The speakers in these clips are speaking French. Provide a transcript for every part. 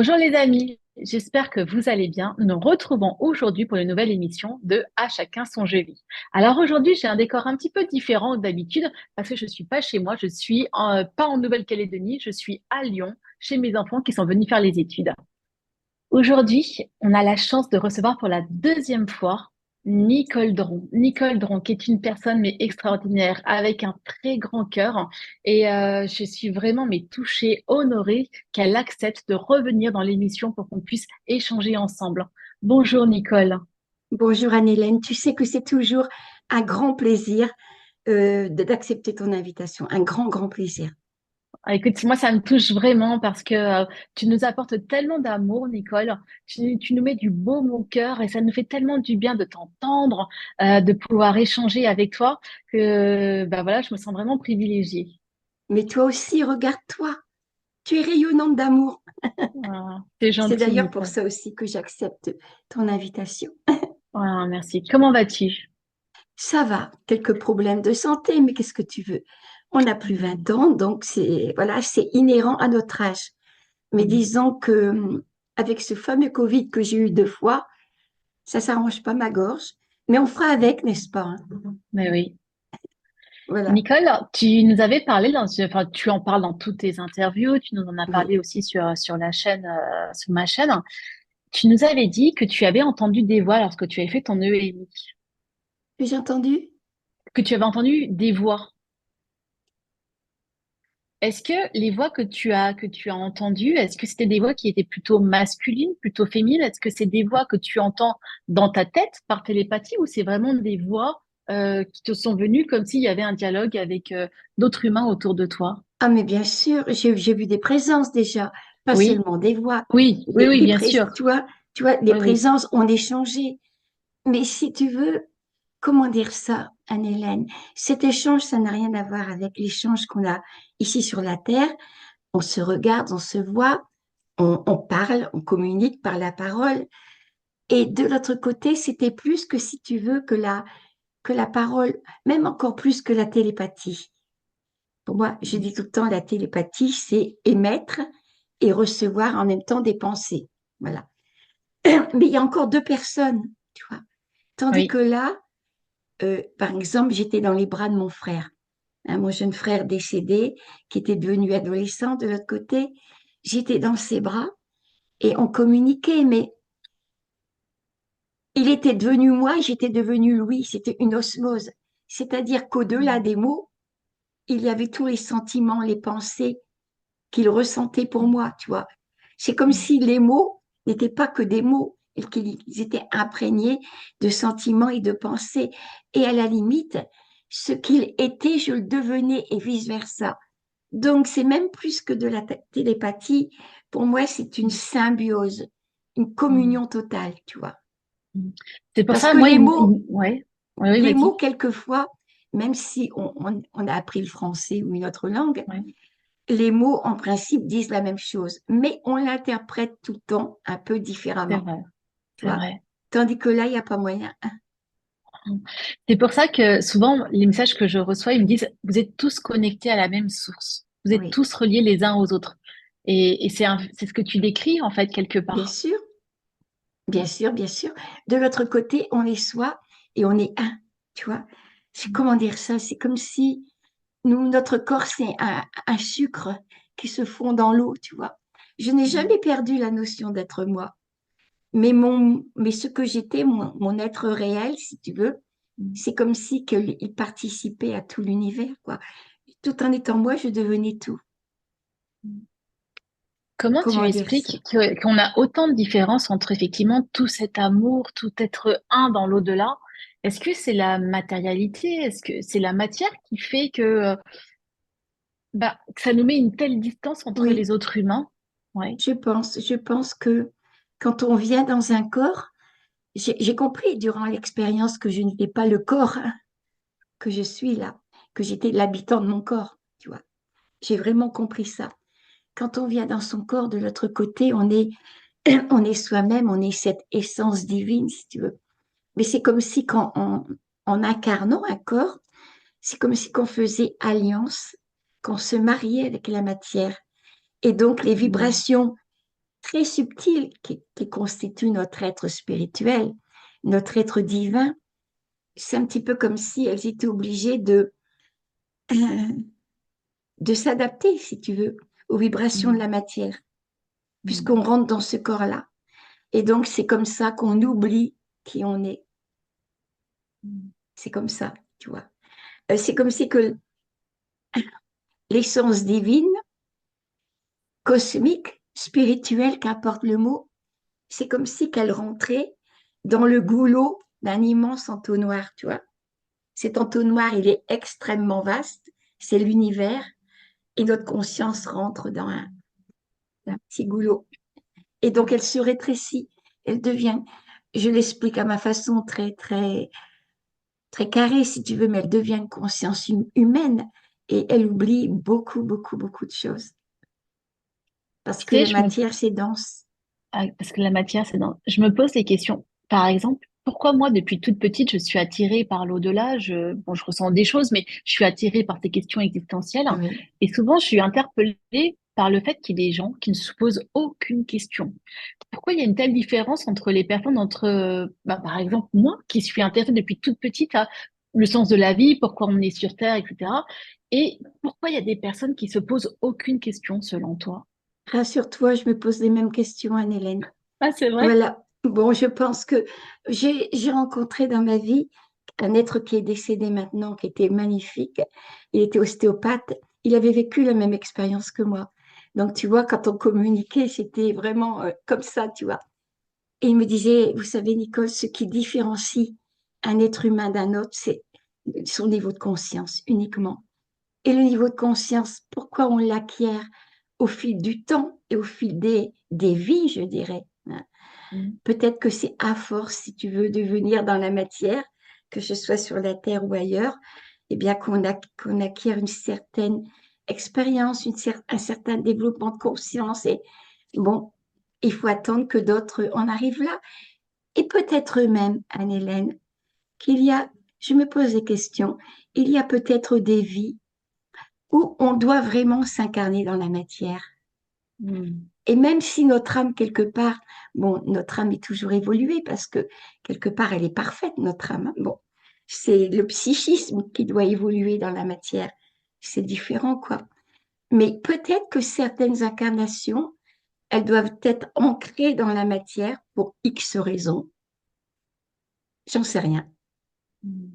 Bonjour les amis, j'espère que vous allez bien. Nous nous retrouvons aujourd'hui pour une nouvelle émission de À chacun son jeu vie. Alors aujourd'hui, j'ai un décor un petit peu différent d'habitude parce que je suis pas chez moi, je suis pas en Nouvelle-Calédonie, je suis à Lyon chez mes enfants qui sont venus faire les études. Aujourd'hui, on a la chance de recevoir pour la deuxième fois Nicole Dron. Nicole Dron, qui est une personne mais extraordinaire, avec un très grand cœur. Et je suis vraiment mais touchée, honorée qu'elle accepte de revenir dans l'émission pour qu'on puisse échanger ensemble. Bonjour Nicole. Bonjour Anne-Hélène, tu sais que c'est toujours un grand plaisir d'accepter ton invitation, un grand, grand plaisir. Ah, écoute, moi, ça me touche vraiment parce que tu nous apportes tellement d'amour, Nicole. Tu nous mets du baume au cœur et ça nous fait tellement du bien de t'entendre, de pouvoir échanger avec toi que bah voilà, je me sens vraiment privilégiée. Mais toi aussi, regarde-toi, tu es rayonnante d'amour. Ah, c'est C'est gentil, d'ailleurs pour Nicole. ça aussi que j'accepte ton invitation. Ah, merci. Comment vas-tu? Ça va, quelques problèmes de santé, mais qu'est-ce que tu veux? On n'a plus 20 Mhm. ans, donc c'est voilà, c'est inhérent à notre âge. Mais Mhm. disons que avec ce fameux Covid que j'ai eu 2 fois, ça s'arrange pas ma gorge, mais on fera avec, n'est-ce pas, hein? Mais oui. Voilà. Nicole, tu nous avais parlé enfin, tu en parles dans toutes tes interviews, tu nous en as Oui. parlé aussi sur la chaîne, sur ma chaîne. Tu nous avais dit que tu avais entendu des voix lorsque tu avais fait ton EMI, J'ai entendu? que tu avais entendu des voix. Est-ce que les voix que tu as entendues, est-ce que c'était des voix qui étaient plutôt masculines, plutôt féminines? Est-ce que c'est des voix que tu entends dans ta tête par télépathie ou c'est vraiment des voix qui te sont venues comme s'il y avait un dialogue avec d'autres humains autour de toi? Ah, mais bien sûr, j'ai vu des présences déjà, pas Oui, seulement des voix. oui, oui, oui, bien sûr. Tu vois, les Oui, oui. présences ont échangé. Mais si tu veux, comment dire ça, Anne-Hélène? Cet échange, ça n'a rien à voir avec l'échange qu'on a ici sur la Terre. On se regarde, on se voit, on parle, on communique par la parole. Et de l'autre côté, c'était plus que, si tu veux, que la parole, même encore plus que la télépathie. Pour moi, je dis tout le temps, la télépathie, c'est émettre et recevoir en même temps des pensées. Voilà. Mais il y a encore deux personnes, tu vois. Tandis que Oui. là, par exemple, j'étais dans les bras de mon frère, hein, mon jeune frère décédé, qui était devenu adolescent de l'autre côté. J'étais dans ses bras et on communiquait, mais il était devenu moi, j'étais devenu lui. C'était une osmose. C'est-à-dire qu'au-delà des mots, il y avait tous les sentiments, les pensées qu'il ressentait pour moi, tu vois. C'est comme si les mots n'étaient pas que des mots, et qu'ils étaient imprégnés de sentiments et de pensées. Et à la limite, ce qu'il était, je le devenais et vice-versa. Donc, c'est même plus que de la télépathie. Pour moi, c'est une symbiose, une Mm. communion totale, tu vois. Mm. C'est pour Parce ça, que moi, ouais. Oui, oui, les vas-y. mots, quelquefois, même si on a appris le français ou une autre langue, Ouais. les mots, en principe, disent la même chose, mais on l'interprète tout le temps un peu C'est différemment, vrai, tu c'est vois. vrai. Tandis que là, il n'y a pas moyen. C'est pour ça que souvent, les messages que je reçois, ils me disent, vous êtes tous connectés à la même source. Vous êtes Oui, tous reliés les uns aux autres. Et c'est ce que tu décris, en fait, quelque bien part. sûr, bien sûr, bien sûr. De l'autre côté, on est soi et on est un, tu vois. C'est comment dire ça? C'est comme si nous, notre corps, c'est un sucre qui se fond dans l'eau, tu vois. Je n'ai jamais perdu la notion d'être moi, mais ce que j'étais, mon être réel, si tu veux, c'est comme si il participait à tout l'univers, quoi. Tout en étant moi, je devenais tout. Comment tu Comment dire ça? expliques qu'on a autant de différences entre effectivement tout cet amour, tout être un dans l'au-delà? Est-ce que c'est la matérialité? Est-ce que c'est la matière qui fait que ça nous met une telle distance entre Oui, les autres humains? Oui. je pense que quand on vient dans un corps, j'ai compris durant l'expérience que je n'étais pas le corps, hein, que je suis là, que j'étais l'habitant de mon corps, tu vois. J'ai vraiment compris ça. Quand on vient dans son corps, de l'autre côté, on est soi-même, on est cette essence divine, si tu veux. Mais c'est comme si en incarnant un corps, c'est comme si qu'on faisait alliance, qu'on se mariait avec la matière. Et donc les Mm. vibrations très subtiles qui constituent notre être spirituel, notre être divin. C'est un petit peu comme si elles étaient obligées euh, de s'adapter, si tu veux, aux vibrations de Mm, la matière, mm, puisqu'on rentre dans ce corps-là. Et donc, c'est comme ça qu'on oublie qui on est. mm, C'est comme ça, tu vois. C'est comme si que l'essence divine, cosmique, spirituelle, qu'importe le mot, c'est comme si qu'elle rentrait dans le goulot d'un immense entonnoir, tu vois. Cet entonnoir, il est extrêmement vaste, c'est l'univers, et notre conscience rentre dans un petit goulot. Et donc, elle se rétrécit, elle devient, je l'explique à ma façon très, très, très carrée, si tu veux, mais elle devient une conscience humaine et elle oublie beaucoup, beaucoup, beaucoup de choses. Parce Tu que sais, la matière, c'est dense. parce que la matière, c'est dans... Je me pose des questions. Par exemple, pourquoi moi, depuis toute petite, je suis attirée par l'au-delà? Bon, je ressens des choses, mais je suis attirée par ces questions existentielles. Oui, Et souvent, je suis interpellée par le fait qu'il y ait des gens qui ne se posent aucune question. Pourquoi il y a une telle différence entre les personnes, par exemple, moi, qui suis intéressée depuis toute petite à le sens de la vie, pourquoi on est sur Terre, etc. Et pourquoi il y a des personnes qui se posent aucune question, selon toi? rassure-toi, je me pose les mêmes questions, Anne-Hélène. Ah, c'est vrai? Voilà. Bon, je pense que j'ai rencontré dans ma vie un être qui est décédé maintenant, qui était magnifique. Il était ostéopathe. Il avait vécu la même expérience que moi. Donc, tu vois, quand on communiquait, c'était vraiment comme ça, tu vois. Et il me disait, vous savez, Nicole, ce qui différencie un être humain d'un autre, c'est son niveau de conscience uniquement. Et le niveau de conscience, pourquoi on l'acquiert au fil du temps et au fil des vies, je dirais, hein. Mm. Peut-être que c'est à force, si tu veux, de venir dans la matière, que ce soit sur la Terre ou ailleurs, eh bien qu'on acquiert une certaine expérience, un certain développement de conscience. Et bon, il faut attendre que d'autres en arrivent là. Et peut-être même, Anne-Hélène, qu'il y a, je me pose des questions, il y a peut-être des vies où on doit vraiment s'incarner dans la matière. Mm. Et même si notre âme, quelque part, bon, notre âme est toujours évoluée parce que quelque part, elle est parfaite, notre âme, hein. Bon, c'est le psychisme qui doit évoluer dans la matière. C'est différent, quoi. Mais peut-être que certaines incarnations, elles doivent être ancrées dans la matière pour X raisons. J'en sais rien. Mm.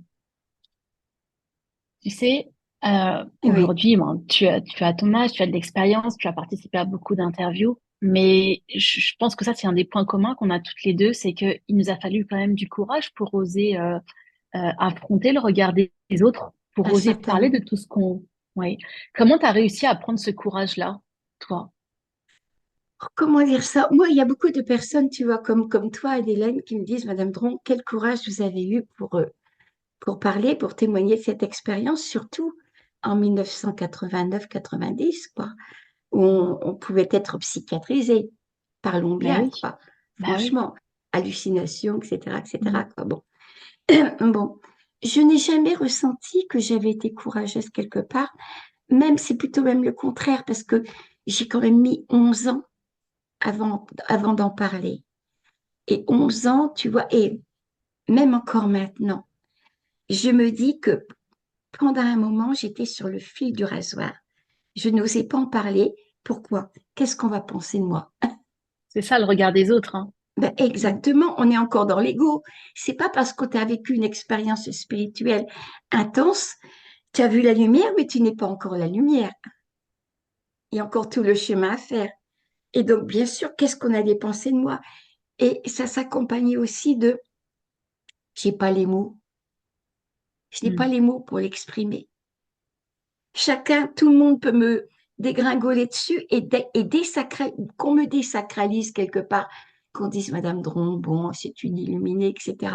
Tu sais, Oui, aujourd'hui, bon, tu as ton âge, tu as de l'expérience, tu as participé à beaucoup d'interviews, mais je pense que ça, c'est un des points communs qu'on a toutes les deux, c'est qu'il nous a fallu quand même du courage pour oser affronter le regard des autres, pour un oser certain. parler de tout ce qu'on... Ouais. Comment tu as réussi à prendre ce courage-là, toi? Comment dire ça? Moi, il y a beaucoup de personnes, tu vois, comme toi, Adélène, qui me disent, Madame Dron, quel courage vous avez eu pour parler, pour témoigner de cette expérience, surtout en 1989-90, quoi, où on pouvait être psychiatrisé. Parlons Bah bien, oui, quoi. bah oui. Franchement, hallucinations, etc., etc., Mm. quoi. Bon. Bon, je n'ai jamais ressenti que j'avais été courageuse quelque part. Même, c'est plutôt même le contraire, parce que j'ai quand même mis 11 ans avant d'en parler. Et 11 ans, tu vois, et même encore maintenant, je me dis que pendant un moment, j'étais sur le fil du rasoir. Je n'osais pas en parler. Pourquoi? Qu'est-ce qu'on va penser de moi? C'est ça le regard des autres, hein. Ben, Mm. exactement, on est encore dans l'ego. C'est pas parce que tu as vécu une expérience spirituelle intense, tu as vu la lumière, mais tu n'es pas encore la lumière. Il y a encore tout le chemin à faire. Et donc, bien sûr, qu'est-ce qu'on a dépensé de moi? Et ça s'accompagnait aussi de, j'ai pas les mots. Je n'ai pas Mm. les mots pour l'exprimer. Chacun, tout le monde peut me dégringoler dessus qu'on me désacralise quelque part, qu'on dise Madame Dron, bon, c'est une illuminée, etc.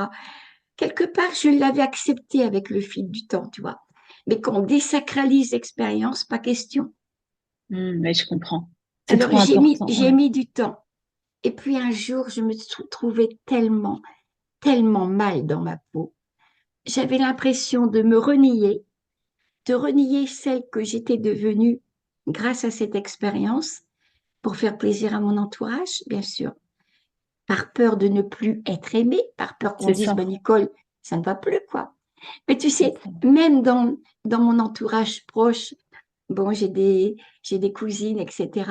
Quelque part, je l'avais accepté avec le fil du temps, tu vois. Mais qu'on désacralise l'expérience, pas question. Mais je comprends. C'est Alors, trop important, j'ai ouais. mis du temps. Et puis un jour, je me trouvais tellement, tellement mal dans ma peau. J'avais l'impression de renier celle que j'étais devenue grâce à cette expérience. pour faire plaisir à mon entourage, bien sûr, par peur de ne plus être aimée, par peur qu'on C'est dise, ça, ben Nicole, ça ne va plus, quoi. Mais tu c'est sais, ça. même dans mon entourage proche, bon, j'ai des cousines, etc.,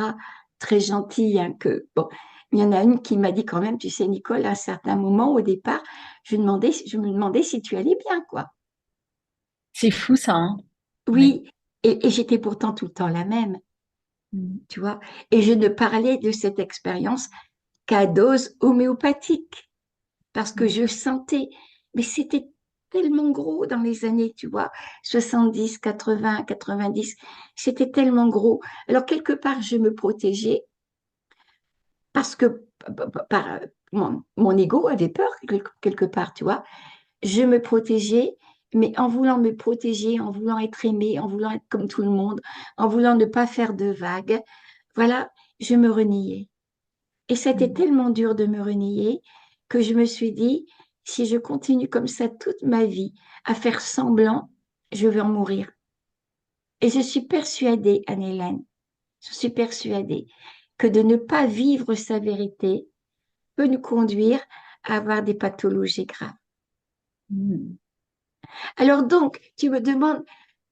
très gentilles, hein, bon, il y en a une qui m'a dit quand même, tu sais, Nicole, à un certain moment, au départ, je me demandais si tu allais bien, quoi. C'est fou ça, hein? Ouais. Oui, et j'étais pourtant tout le temps la même, Mm. tu vois. Et je ne parlais de cette expérience qu'à dose homéopathique, parce que Mm. je sentais, mais c'était tellement gros dans les années, tu vois, 70, 80, 90, c'était tellement gros. Alors, quelque part, je me protégeais parce que mon ego avait peur, quelque part, tu vois. Je me protégeais, mais en voulant me protéger, en voulant être aimée, en voulant être comme tout le monde, en voulant ne pas faire de vagues, voilà, je me reniais. Et c'était Mm. tellement dur de me renier que je me suis dit, si je continue comme ça toute ma vie, à faire semblant, je vais en mourir. Et je suis persuadée, Anne-Hélène, je suis persuadée que de ne pas vivre sa vérité peut nous conduire à avoir des pathologies graves. Mm. Alors donc, tu me demandes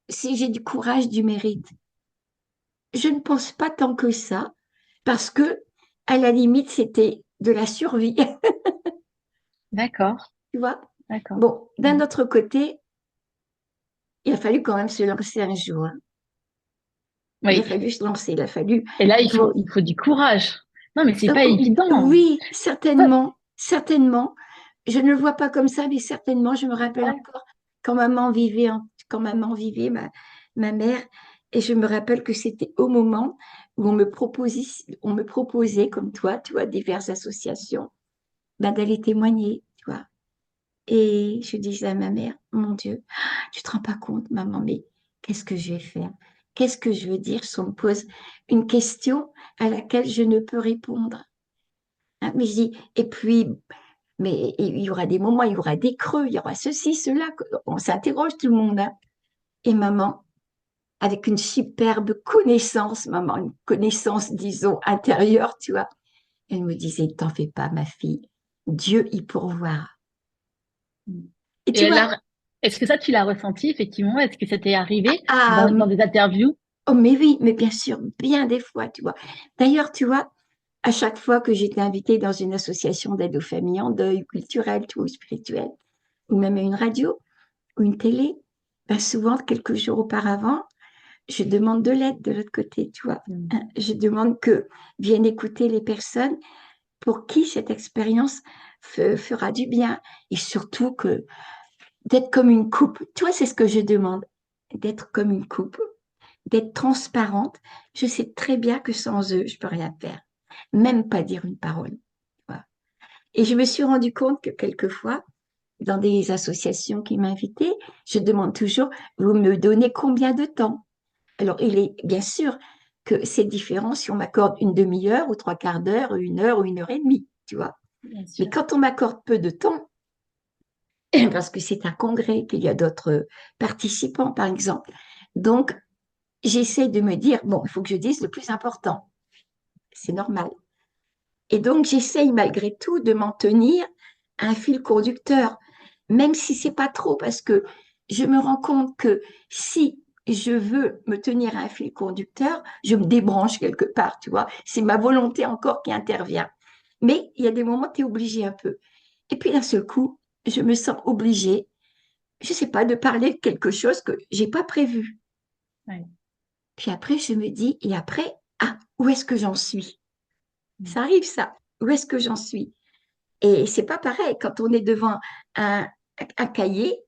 si j'ai du courage, du mérite. Je ne pense pas tant que ça, parce que, à la limite, c'était de la survie, D'accord, tu vois. d'accord. Bon, d'un Mm. autre côté, il a fallu quand même se lancer un jour, hein. Il a Oui. fallu se lancer, il a fallu. Et là, Bon, il faut du courage. Non, mais c'est pas évident. oui, Ça, certainement, certainement. Je ne le vois pas comme ça, mais certainement, je me rappelle ouais. encore quand maman vivait, ma mère, et je me rappelle que c'était au moment où on me proposait, comme toi, tu vois, diverses associations, ben, d'aller témoigner, tu vois. Et je disais à ma mère, mon Dieu, tu te rends pas compte, maman, mais qu'est-ce que je vais faire? Qu'est-ce que je veux dire si on me pose une question à laquelle je ne peux répondre? Hein, mais je dis, et puis, mais il y aura des moments, il y aura des creux, il y aura ceci, cela. On s'interroge tout le monde, hein. Et maman, avec une superbe connaissance, maman, une connaissance, disons, intérieure, tu vois, elle me disait, t'en fais pas, ma fille, Dieu y pourvoira. Mm. Et Et tu vois, est-ce que ça, tu l'as ressenti, effectivement? Est-ce que ça t'est arrivé ah, dans des interviews? oh, mais oui, mais bien sûr, bien des fois, tu vois. D'ailleurs, tu vois, à chaque fois que j'étais invitée dans une association d'aide aux familles en deuil, culturelle, tu vois, ou spirituelle, ou même à une radio ou une télé, ben souvent, quelques jours auparavant, je demande de l'aide de l'autre côté, tu vois. Mm. Hein, je demande que viennent écouter les personnes pour qui cette expérience fera du bien. Et surtout que d'être comme une coupe. Tu vois, c'est ce que je demande, d'être comme une coupe, d'être transparente. Je sais très bien que sans eux, je peux rien faire, même pas dire une parole. Voilà. Et je me suis rendu compte que quelquefois, dans des associations qui m'invitaient, je demande toujours, vous me donnez combien de temps? Alors, il est bien sûr que c'est différent si on m'accorde une demi-heure ou trois quarts d'heure, ou une heure et demie, tu vois. Bien Mais sûr. quand on m'accorde peu de temps, parce que c'est un congrès, qu'il y a d'autres participants, par exemple, donc j'essaie de me dire, bon, il faut que je dise le plus important, c'est normal. Et donc, j'essaye malgré tout de m'en tenir à un fil conducteur, même si c'est pas trop, parce que je me rends compte que si je veux me tenir à un fil conducteur, je me débranche quelque part, tu vois. C'est ma volonté encore qui intervient. Mais il y a des moments, tu es obligé un peu. Et puis d'un seul coup, je me sens obligée, je sais pas, de parler de quelque chose que j'ai pas prévu. Ouais. Puis après, je me dis, et après, ah, où est-ce que j'en suis? Mm. Ça arrive, ça. Où est-ce que j'en suis? Et c'est pas pareil quand on est devant un, un cahier.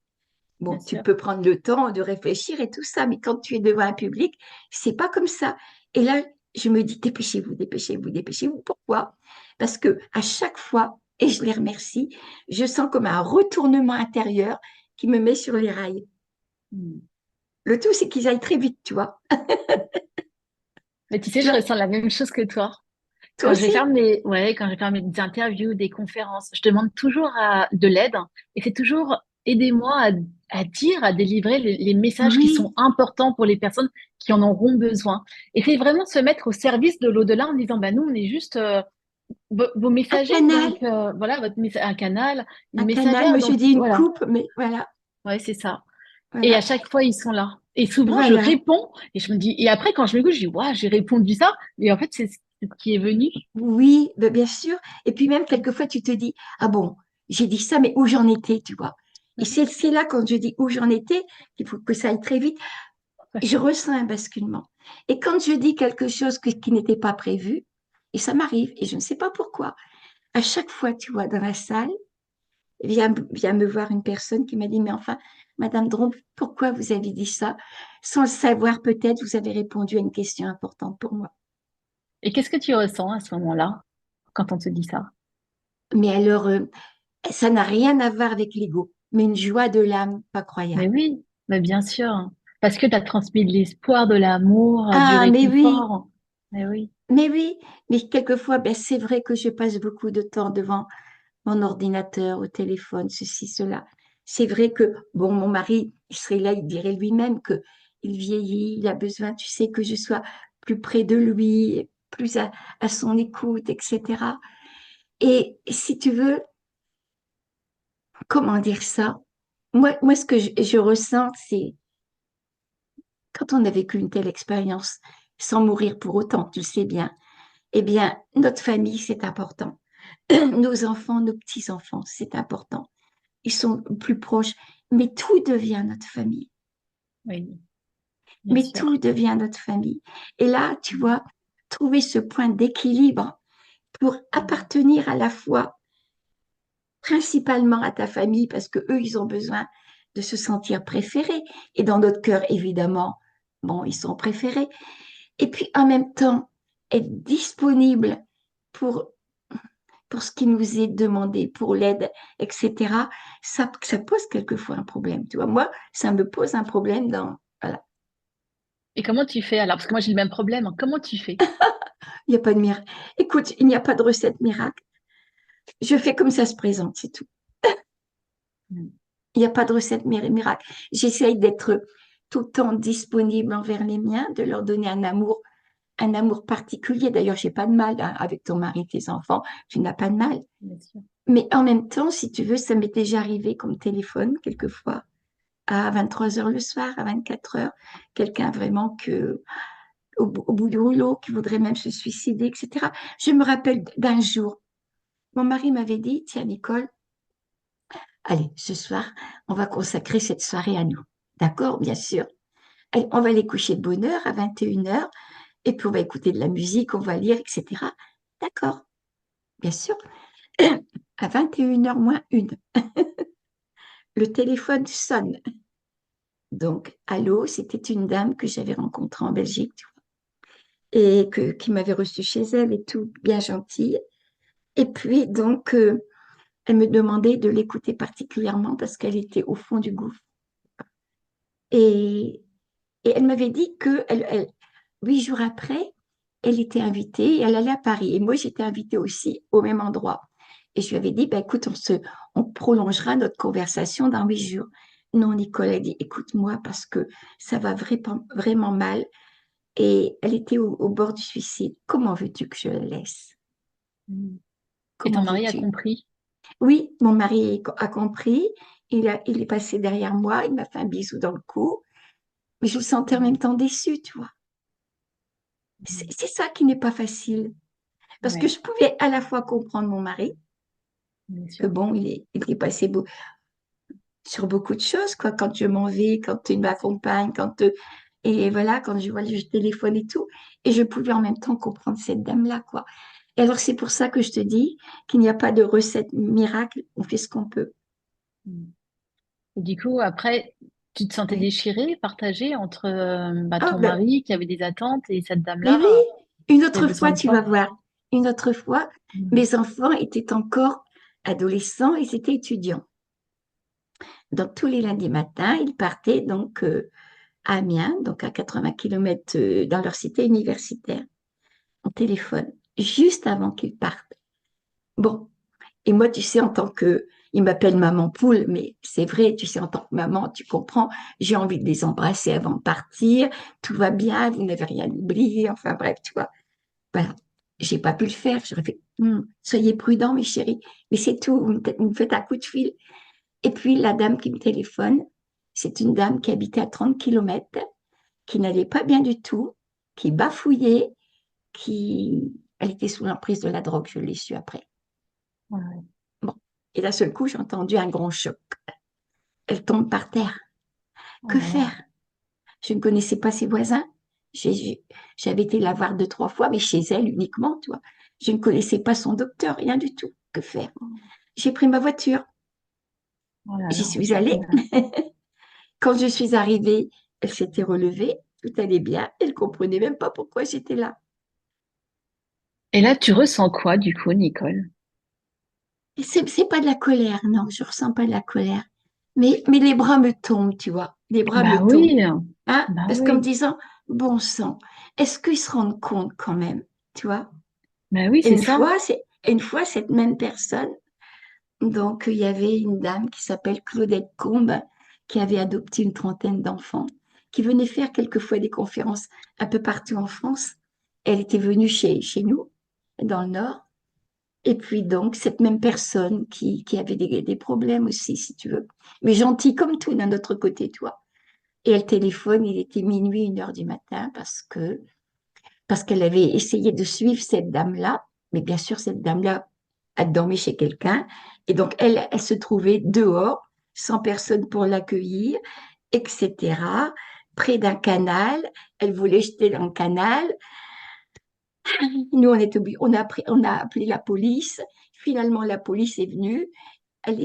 Bon, Bien tu sûr. peux prendre le temps de réfléchir et tout ça, mais quand tu es devant un public, c'est pas comme ça. Et là, je me dis, dépêchez-vous, dépêchez-vous, dépêchez-vous. Pourquoi? Parce que à chaque fois, et je les remercie, je sens comme un retournement intérieur qui me met sur les rails. Mm. Le tout, c'est qu'ils aillent très vite, tu vois. Mais tu sais, Tu je vois, ressens la même chose que toi. toi aussi? Quand je vais faire mes interviews, des conférences, je demande toujours de l'aide et c'est toujours aidez-moi à dire, à délivrer les messages qui Oui, sont importants pour les personnes qui en auront besoin. Et c'est vraiment se mettre au service de l'au-delà en disant, bah, nous, on est juste vos un messagers. canal, Donc, voilà, un canal, une un canal. messagère. Moi, je Donc, dis une voilà. coupe, mais voilà, Ouais, c'est ça. Et à voilà, chaque fois, ils sont là. Et souvent, je voilà. réponds et je me dis, et après, quand je m'écoute, je dis, waouh, j'ai répondu ça. Et en fait, c'est ce qui est venu. Oui, ben, bien sûr. Et puis même, quelquefois, tu te dis, ah bon, j'ai dit ça, mais où j'en étais, tu vois. Et Ouais. c'est là, quand je dis où j'en étais, qu'il faut que ça aille très vite, je ressens un basculement. Et quand je dis quelque chose qui n'était pas prévu, et ça m'arrive, et je ne sais pas pourquoi, à chaque fois, tu vois, dans la salle, vient me voir une personne qui m'a dit, mais enfin, Madame Dron, pourquoi vous avez dit ça? Sans le savoir, peut-être, vous avez répondu à une question importante pour moi. Et qu'est-ce que tu ressens à ce moment-là, quand on te dit ça? Mais alors, ça n'a rien à voir avec l'ego, mais une joie de l'âme pas Mais croyable. oui, mais bien sûr. Parce que tu as transmis de l'espoir, de l'amour, du Ah, réconfort. Mais oui, mais oui, mais quelquefois, ben, c'est vrai que je passe beaucoup de temps devant mon ordinateur, au téléphone, ceci, cela. C'est vrai que, bon, mon mari, il serait là, il dirait lui-même que il vieillit, il a besoin, tu sais, que je sois plus près de lui, plus à son écoute, etc. Et si tu veux, comment dire ça? Moi ce que je ressens, c'est quand on a vécu une telle expérience, sans mourir pour autant, tu le sais bien, eh bien, notre famille, c'est important. Nos enfants, nos petits-enfants, c'est important. Ils sont plus proches, mais tout devient notre famille. oui, bien Mais tout sûr. devient notre famille. Et là, tu vois, trouver ce point d'équilibre pour appartenir à la fois principalement à ta famille, parce que eux, ils ont besoin de se sentir préférés. Et dans notre cœur, évidemment, bon, ils sont préférés. Et puis en même temps, être disponible pour, pour ce qui nous est demandé, pour l'aide, etc., ça pose quelquefois un problème. Tu vois, moi, ça me pose un problème dans... Voilà, Et comment tu fais alors? Parce que moi, j'ai le même problème, hein. Comment tu fais? il n'y a pas de miracle. Écoute, il n'y a pas de recette miracle. Je fais comme ça se présente, c'est tout. Mm. Il n'y a pas de recette miracle. J'essaye d'être tout le temps disponible envers les miens, de leur donner un amour particulier. D'ailleurs, j'ai pas de mal hein, avec ton mari, tes enfants, tu n'as pas de mal. Bien sûr. Mais en même temps, si tu veux, ça m'est déjà arrivé comme téléphone quelquefois à 23 heures le soir, à 24 heures, quelqu'un vraiment que au bout du rouleau qui voudrait même se suicider, etc. Je me rappelle d'un jour, mon mari m'avait dit, tiens Nicole, allez, ce soir, on va consacrer cette soirée à nous. D'accord, bien sûr. Allez, on va aller coucher de bonne heure à 21 heures, et puis on va écouter de la musique, on va lire, etc. D'accord, bien sûr. À 21 heures moins une, le téléphone sonne. Donc, allô, c'était une dame que j'avais rencontrée en Belgique, tu vois, et qui m'avait reçue chez elle et tout, bien gentille. Et puis, donc, elle me demandait de l'écouter particulièrement parce qu'elle était au fond du gouffre. Et, et elle m'avait dit que 8 jours après, elle était invitée et elle allait à Paris. Et moi, j'étais invitée aussi au même endroit. Et je lui avais dit, bah, écoute, on prolongera notre conversation dans 8 jours. Non, Nicole a dit, écoute-moi parce que ça va vraiment, vraiment mal. Et elle était au bord du suicide. Comment veux-tu que je la laisse? Mm. Et ton Comment mari a veux-tu? compris? Oui, mon mari a compris. Il est passé derrière moi. Il m'a fait un bisou dans le cou. Mais je le sentais en Mm. même temps déçu, tu vois. Mm. C'est ça qui n'est pas facile. Parce que Ouais, je pouvais à la fois comprendre mon mari, bien que sûr. bon, il est passé sur beaucoup de choses, quoi. Quand je m'en vais, quand il m'accompagne, et voilà, quand je vois le téléphone et tout. Et je pouvais en même temps comprendre cette dame-là, quoi. Et alors, c'est pour ça que je te dis qu'il n'y a pas de recette miracle. On fait ce qu'on peut. Mm. Et du coup, après, tu te sentais Oui. déchirée, partagée entre Ah, ton ben, mari qui avait des attentes et cette mais dame-là oui, une qui avait autre besoin fois, de tu vas toi. voir. Une autre fois, Mm. mes enfants étaient encore adolescents, ils étaient étudiants. Donc, tous les lundis matins, ils partaient donc à Amiens, donc à 80 km dans leur cité universitaire, en téléphone, juste avant qu'ils partent. Bon, et moi, tu sais, en tant que Ils m'appellent maman poule, mais c'est vrai, tu sais, en tant que maman, tu comprends, j'ai envie de les embrasser avant de partir, tout va bien, vous n'avez rien oublié, enfin bref, tu vois. Voilà. J'ai pas pu le faire, j'aurais fait, soyez prudents, mes chéris, mais c'est tout, vous me faites un coup de fil. Et puis, la dame qui me téléphone, c'est une dame qui habitait à 30 kilomètres, qui n'allait pas bien du tout, qui bafouillait, qui... Elle était sous l'emprise de la drogue, je l'ai su après. Ouais. Bon. Et d'un seul coup, j'ai entendu un grand choc. Elle tombe par terre. Oh Que là là. faire? Je ne connaissais pas ses voisins. J'avais été la voir deux, trois fois, mais chez elle uniquement, tu vois. Je ne connaissais pas son docteur, rien du tout. Que faire? J'ai pris ma voiture. Oh là J'y là. suis allée. Ouais. Quand je suis arrivée, elle s'était relevée. Tout allait bien. Elle ne comprenait même pas pourquoi j'étais là. Et là, tu ressens quoi du coup, Nicole? Et c'est pas de la colère, non, je ressens pas de la colère. Mais les bras me tombent, tu vois. Les bras me Bah tombent. oui, Hein? bah Parce qu'en me oui, disant, bon sang, est-ce qu'ils se rendent compte quand même, tu vois? bah oui, Et c'est ça. une fois, cette même personne, donc il y avait une dame qui s'appelle Claudette Combe, qui avait adopté une trentaine d'enfants, qui venait faire quelquefois des conférences un peu partout en France. Elle était venue chez nous, dans le Nord. Et puis donc, cette même personne qui avait des problèmes aussi, si tu veux, mais gentille comme tout d'un autre côté, toi. Et elle téléphone, il était minuit, 1 heure du matin, parce qu'elle avait essayé de suivre cette dame-là, mais bien sûr, cette dame-là a dormi chez quelqu'un, et donc elle se trouvait dehors, sans personne pour l'accueillir, etc., près d'un canal, elle voulait jeter dans le canal. Nous, on a appelé la police. Finalement, la police est venue. Elle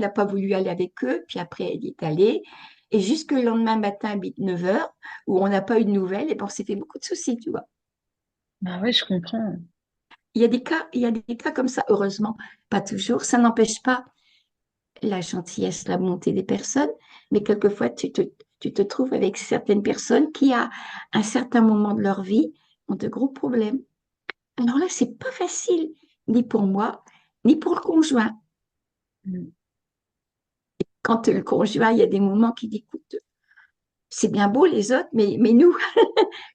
n'a pas voulu aller avec eux. Puis après, elle y est allée. Et jusque le lendemain matin, à 9 heures, où on n'a pas eu de nouvelles, et bon, on s'est fait beaucoup de soucis, tu vois. Bah ouais, je comprends. Il y a des cas comme ça, heureusement, pas toujours. Ça n'empêche pas la gentillesse, la bonté des personnes, mais quelquefois, tu te trouves avec certaines personnes qui, à un certain moment de leur vie, ont de gros problèmes. Alors là, c'est pas facile, ni pour moi, ni pour le conjoint. Mm. Quand le conjoint, il y a des moments qui dit, écoute, c'est bien beau les autres, mais nous,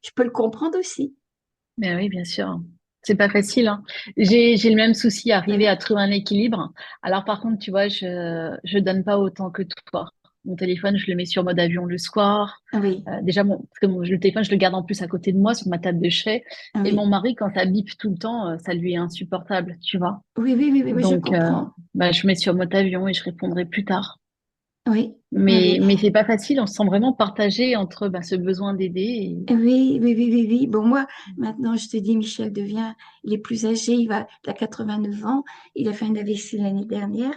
je peux le comprendre aussi. Mais oui, bien sûr. C'est pas facile, hein. J'ai le même souci, arriver Voilà. à trouver un équilibre. Alors par contre, tu vois, je donne pas autant que toi. Mon téléphone, je le mets sur mode avion le soir. Ah oui, Déjà, parce que le téléphone, je le garde en plus à côté de moi sur ma table de chevet. ah Et mon oui, mari, quand ça bip tout le temps, ça lui est insupportable, tu vois. oui, je Donc, comprends. bah, je mets sur mode avion et je répondrai plus tard. Oui, oui. Mais c'est pas facile. On se sent vraiment partagé entre bah, ce besoin d'aider Oui. Bon, moi, maintenant, je te dis, Michel devient, il est plus âgé, il a 89 ans, il a fait un AVC l'année dernière,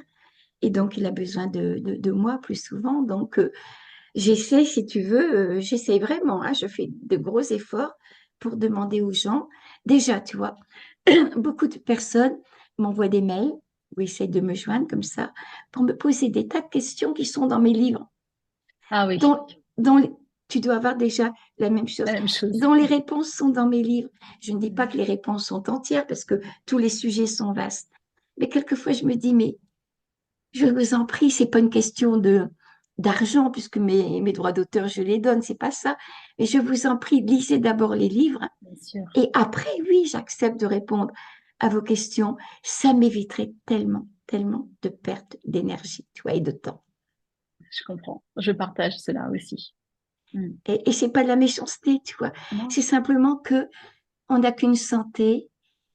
et donc il a besoin de moi plus souvent. Donc, j'essaie, si tu veux, j'essaie vraiment, hein, je fais de gros efforts pour demander aux gens. Déjà, tu vois, beaucoup de personnes m'envoient des mails ou essayent de me joindre comme ça pour me poser des tas de questions qui sont dans mes livres, ah oui, dont, dont les- tu dois avoir déjà la même chose, la même chose. dont les réponses sont dans mes livres. Je ne dis pas que les réponses sont entières parce que tous les sujets sont vastes. Mais quelquefois, je me dis, mais je vous en prie, c'est pas une question de d'argent, puisque mes droits d'auteur, je les donne, c'est pas ça. Mais je vous en prie, lisez d'abord les livres, Bien sûr, et après, oui, j'accepte de répondre à vos questions. Ça m'éviterait tellement, tellement de perte d'énergie, tu vois, et de temps. je comprends. Je partage cela aussi. Mm. Et c'est pas de la méchanceté, tu vois. Non, C'est simplement que on n'a qu'une santé,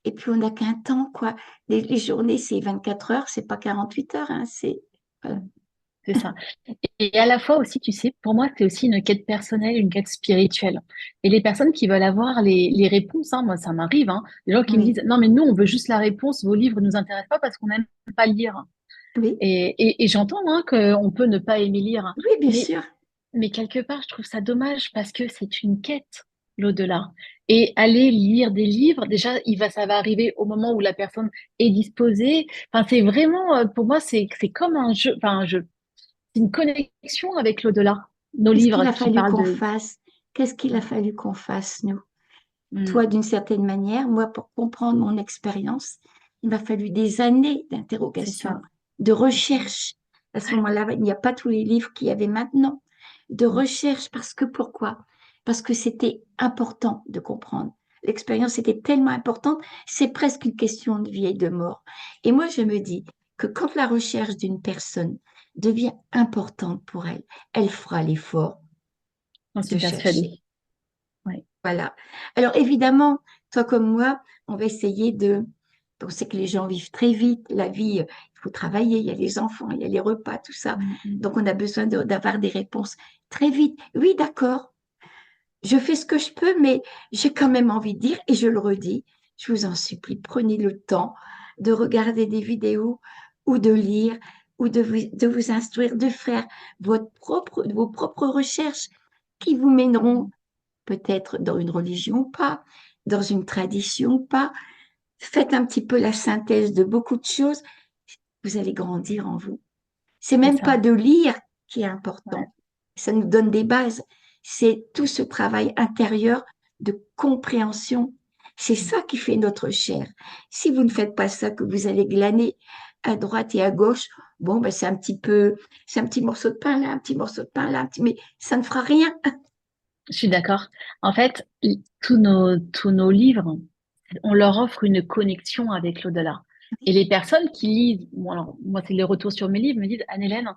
et puis on n'a qu'un temps, quoi. Les journées, c'est 24 heures, c'est pas 48 heures, hein, c'est, voilà. mm, c'est ça. Et à la fois aussi, tu sais, pour moi, c'est aussi une quête personnelle, une quête spirituelle. Et les personnes qui veulent avoir les réponses, hein, moi, ça m'arrive, hein, des gens qui me Oui, disent, non, mais nous, on veut juste la réponse, vos livres ne nous intéressent pas parce qu'on n'aime pas lire. oui, Et j'entends hein, qu'on peut ne pas aimer lire, oui, bien mais, sûr. mais quelque part, je trouve ça dommage parce que c'est une quête, l'au-delà. Et aller lire des livres, déjà, ça va arriver au moment où la personne est disposée. Enfin, c'est vraiment, pour moi, c'est comme un jeu, enfin, un jeu. C'est une connexion avec l'au-delà. Nos Qu'est-ce livres qu'il a qui fallu parlent qu'on de... fasse? Qu'est-ce qu'il a fallu qu'on fasse, nous? Mm, Toi, d'une certaine manière, moi, pour comprendre mon expérience, il m'a fallu des années c'est d'interrogation. ça. de recherche. À ce moment-là, il n'y a pas tous les livres qu'il y avait maintenant, de recherche, parce que pourquoi? Parce que c'était important de comprendre. L'expérience était tellement importante, c'est presque une question de vie et de mort. Et moi, je me dis que quand la recherche d'une personne devient importante pour elle, elle fera l'effort J'en suis de persuadée. chercher. Ouais. Voilà. Alors évidemment, toi comme moi, on va essayer de... On sait que les gens vivent très vite, la vie, il faut travailler, il y a les enfants, il y a les repas, tout ça. Mm, mm. Donc on a besoin d'avoir des réponses très vite. Oui, d'accord, je fais ce que je peux, mais j'ai quand même envie de dire, et je le redis, je vous en supplie, prenez le temps de regarder des vidéos ou de lire ou de vous instruire, de faire vos propres recherches qui vous mèneront peut-être dans une religion ou pas, dans une tradition ou pas. Faites un petit peu la synthèse de beaucoup de choses, vous allez grandir en vous. C'est C'est même pas ça. de lire qui est Ouais. important. Ça nous donne des bases. C'est tout ce travail intérieur de compréhension. C'est Mm. ça qui fait notre chair. Si vous ne faites pas ça, que vous allez glaner à droite et à gauche, bon, ben c'est un petit morceau de pain là, un petit morceau de pain là, mais ça ne fera rien. Je suis d'accord. En fait, tous nos livres, on leur offre une connexion avec l'au-delà. Et les personnes qui lisent, bon, alors, moi, c'est les retours sur mes livres, me disent, Anne-Hélène,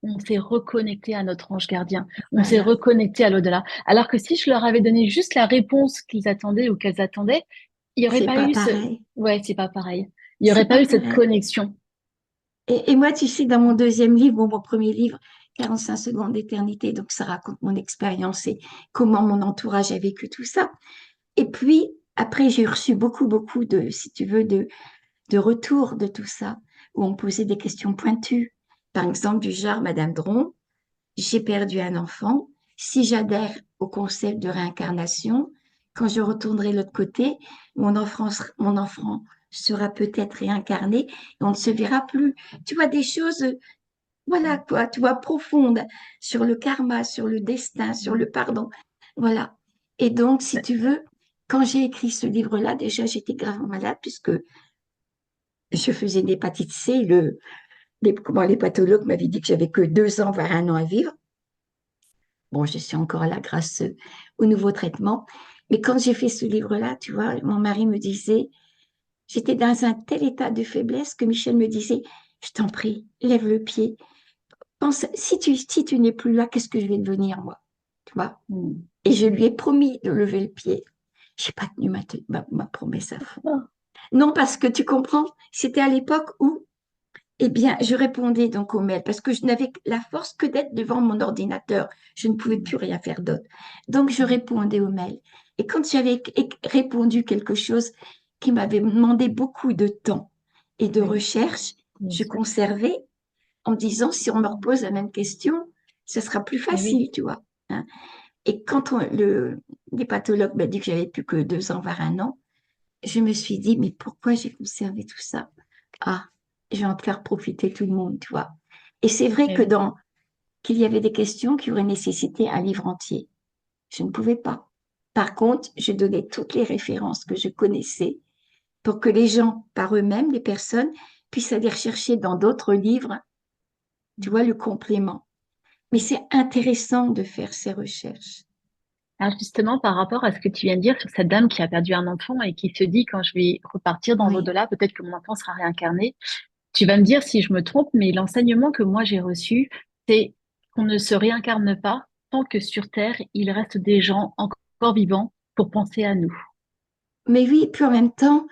on s'est reconnecté à notre ange gardien, on s'est Voilà, reconnecté à l'au-delà. Alors que si je leur avais donné juste la réponse qu'ils attendaient ou qu'elles attendaient, il n'y aurait c'est pas pas eu ce... pareil. Ouais, c'est pas pareil. Il n'y C'est aurait pas pas eu cette pareil. connexion. Et moi, tu sais, dans mon deuxième livre, bon, mon premier livre, 45 secondes d'éternité, donc ça raconte mon expérience et comment mon entourage a vécu tout ça. Et puis, après, j'ai reçu beaucoup de, si tu veux, de retours de tout ça, où on me posait des questions pointues. Par exemple, du genre, Madame Dron, j'ai perdu un enfant. Si j'adhère au concept de réincarnation, quand je retournerai de l'autre côté, mon enfant sera peut-être réincarné et on ne se verra plus. Tu vois, des choses, voilà quoi, tu vois, profondes sur le karma, sur le destin, sur le pardon. Voilà. Et donc, si tu veux, quand j'ai écrit ce livre-là, déjà, j'étais gravement malade puisque je faisais une hépatite C. Comment les pathologues m'avaient dit que j'avais que 2 ans, voire 1 an à vivre. Bon, je suis encore là grâce au nouveau traitement. Mais quand j'ai fait ce livre-là, tu vois, mon mari me disait, j'étais dans un tel état de faiblesse que Michel me disait, je t'en prie, lève le pied. Pense, si tu n'es plus là, qu'est-ce que je vais devenir, moi? Tu vois? Mm. Et je lui ai promis de lever le pied. Je n'ai pas tenu ma promesse à fond. Oh. Non, parce que tu comprends, c'était à l'époque où eh bien, je répondais donc aux mails parce que je n'avais la force que d'être devant mon ordinateur. Je ne pouvais Mm. plus rien faire d'autre. Donc, je répondais aux mails. Et quand j'avais répondu quelque chose qui m'avait demandé beaucoup de temps et de Oui, recherche, bien je sûr. conservais en me disant, si on me repose la même question, ce sera plus Mais oui, facile, tu vois. Hein. Et quand les pathologues m'ont dit que j'avais plus que 2 ans, voire 1 an, je me suis dit, mais pourquoi j'ai conservé tout ça? Ah, je vais en faire profiter tout le monde, tu vois. Et c'est vrai mais que oui. qu'il y avait des questions qui auraient nécessité un livre entier. Je ne pouvais pas. Par contre, je donnais toutes les références que je connaissais pour que les gens, par eux-mêmes, les personnes, puissent aller chercher dans d'autres livres, tu vois, le complément. Mais c'est intéressant de faire ces recherches. Alors justement, par rapport à ce que tu viens de dire sur cette dame qui a perdu un enfant et qui se dit, quand je vais repartir dans Oui. l'au-delà, peut-être que mon enfant sera réincarné, tu vas me dire si je me trompe, mais l'enseignement que moi j'ai reçu, c'est qu'on ne se réincarne pas tant que sur Terre, il reste des gens encore vivants pour penser à nous. Mais oui, puis en même temps,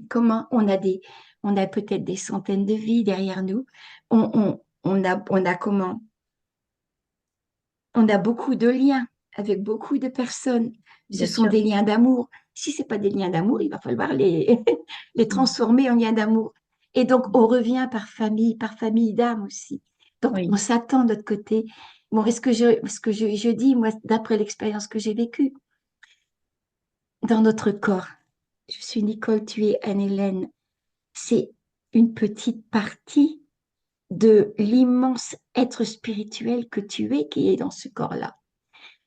comment on a peut-être des centaines de vies derrière nous. On a comment? On a beaucoup de liens avec beaucoup de personnes. Ce Bien sont sûr. des liens d'amour. Si c'est pas des liens d'amour, il va falloir les Mm. transformer en liens d'amour. Et donc, on revient par famille d'âme aussi. Donc, on Oui, s'attend de l'autre côté. Bon, ce que je dis, moi, d'après l'expérience que j'ai vécue, dans notre corps, je suis Nicole, tu es Anne-Hélène, c'est une petite partie de l'immense être spirituel que tu es qui est dans ce corps-là.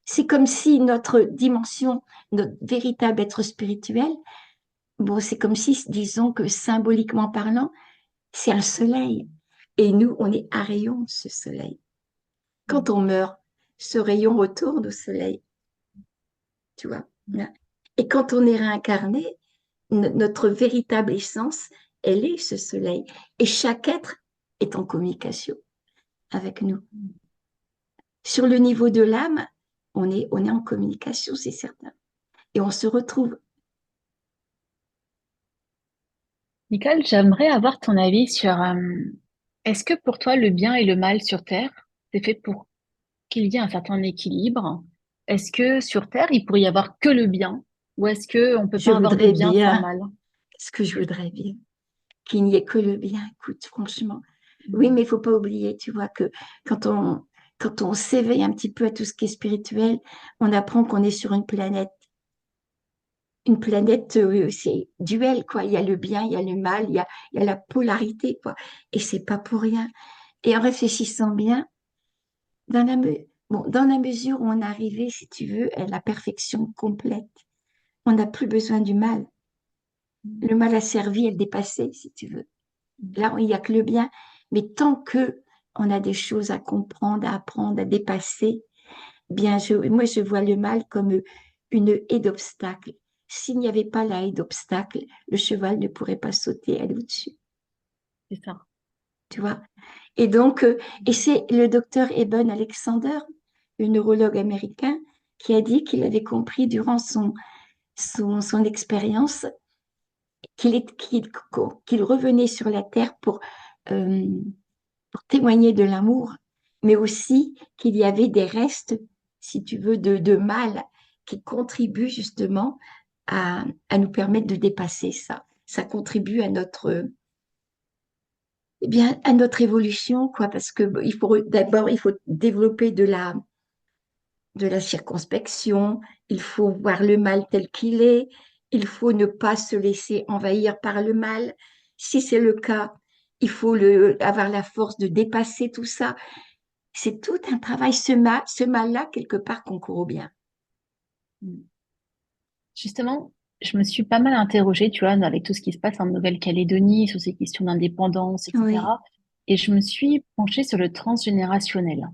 C'est comme si notre dimension, notre véritable être spirituel, bon, c'est comme si, disons que symboliquement parlant, C'est un soleil. Et nous, on est un rayon de ce soleil. Quand on meurt, ce rayon retourne au soleil, tu vois. Et quand on est réincarné, notre véritable essence, elle est ce soleil. Et chaque être est en communication avec nous. Sur le niveau de l'âme, on est en communication, c'est certain. Et on se retrouve. Nicole, j'aimerais avoir ton avis sur est-ce que pour toi le bien et le mal sur Terre, c'est fait pour qu'il y ait un certain équilibre? Est-ce que sur Terre, il pourrait y avoir que le bien ou est-ce que on peut Je pas avoir de voudrais bien sans bien, mal? ce que je voudrais bien, qu'il n'y ait que le bien, écoute, franchement. Oui, Mm. mais il faut pas oublier, tu vois, que quand on, quand on s'éveille un petit peu à tout ce qui est spirituel, on apprend qu'on est sur une planète. Une planète, c'est duel, quoi. Il y a le bien, il y a le mal, il y a la polarité, quoi. Et c'est pas pour rien. Et en réfléchissant bien, dans la mesure où on est arrivé, si tu veux, à la perfection complète, on n'a plus besoin du mal. Le mal a servi à le dépasser, si tu veux. Là, il n'y a que le bien. Mais tant que on a des choses à comprendre, à apprendre, à dépasser, bien, moi, je vois le mal comme une haie d'obstacles. S'il n'y avait pas la haie d'obstacles, le cheval ne pourrait pas sauter, aller au-dessus, C'est ça. tu vois. Et donc, et c'est le docteur Eben Alexander, le neurologue américain, qui a dit qu'il avait compris durant son expérience qu'il revenait sur la Terre euh, pour témoigner de l'amour, mais aussi qu'il y avait des restes, si tu veux, de mal qui contribuent justement à nous permettre de dépasser ça. Ça contribue à eh bien, à notre évolution, quoi, parce que d'abord, il faut développer de la circonspection, il faut voir le mal tel qu'il est, il faut ne pas se laisser envahir par le mal. Si c'est le cas, il faut avoir la force de dépasser tout ça. C'est tout un travail, ce mal-là, quelque part, concourt au bien. Mm. Justement, je me suis pas mal interrogée, tu vois, avec tout ce qui se passe en Nouvelle-Calédonie, sur ces questions d'indépendance, Oui, etc. Et je me suis penchée sur le transgénérationnel,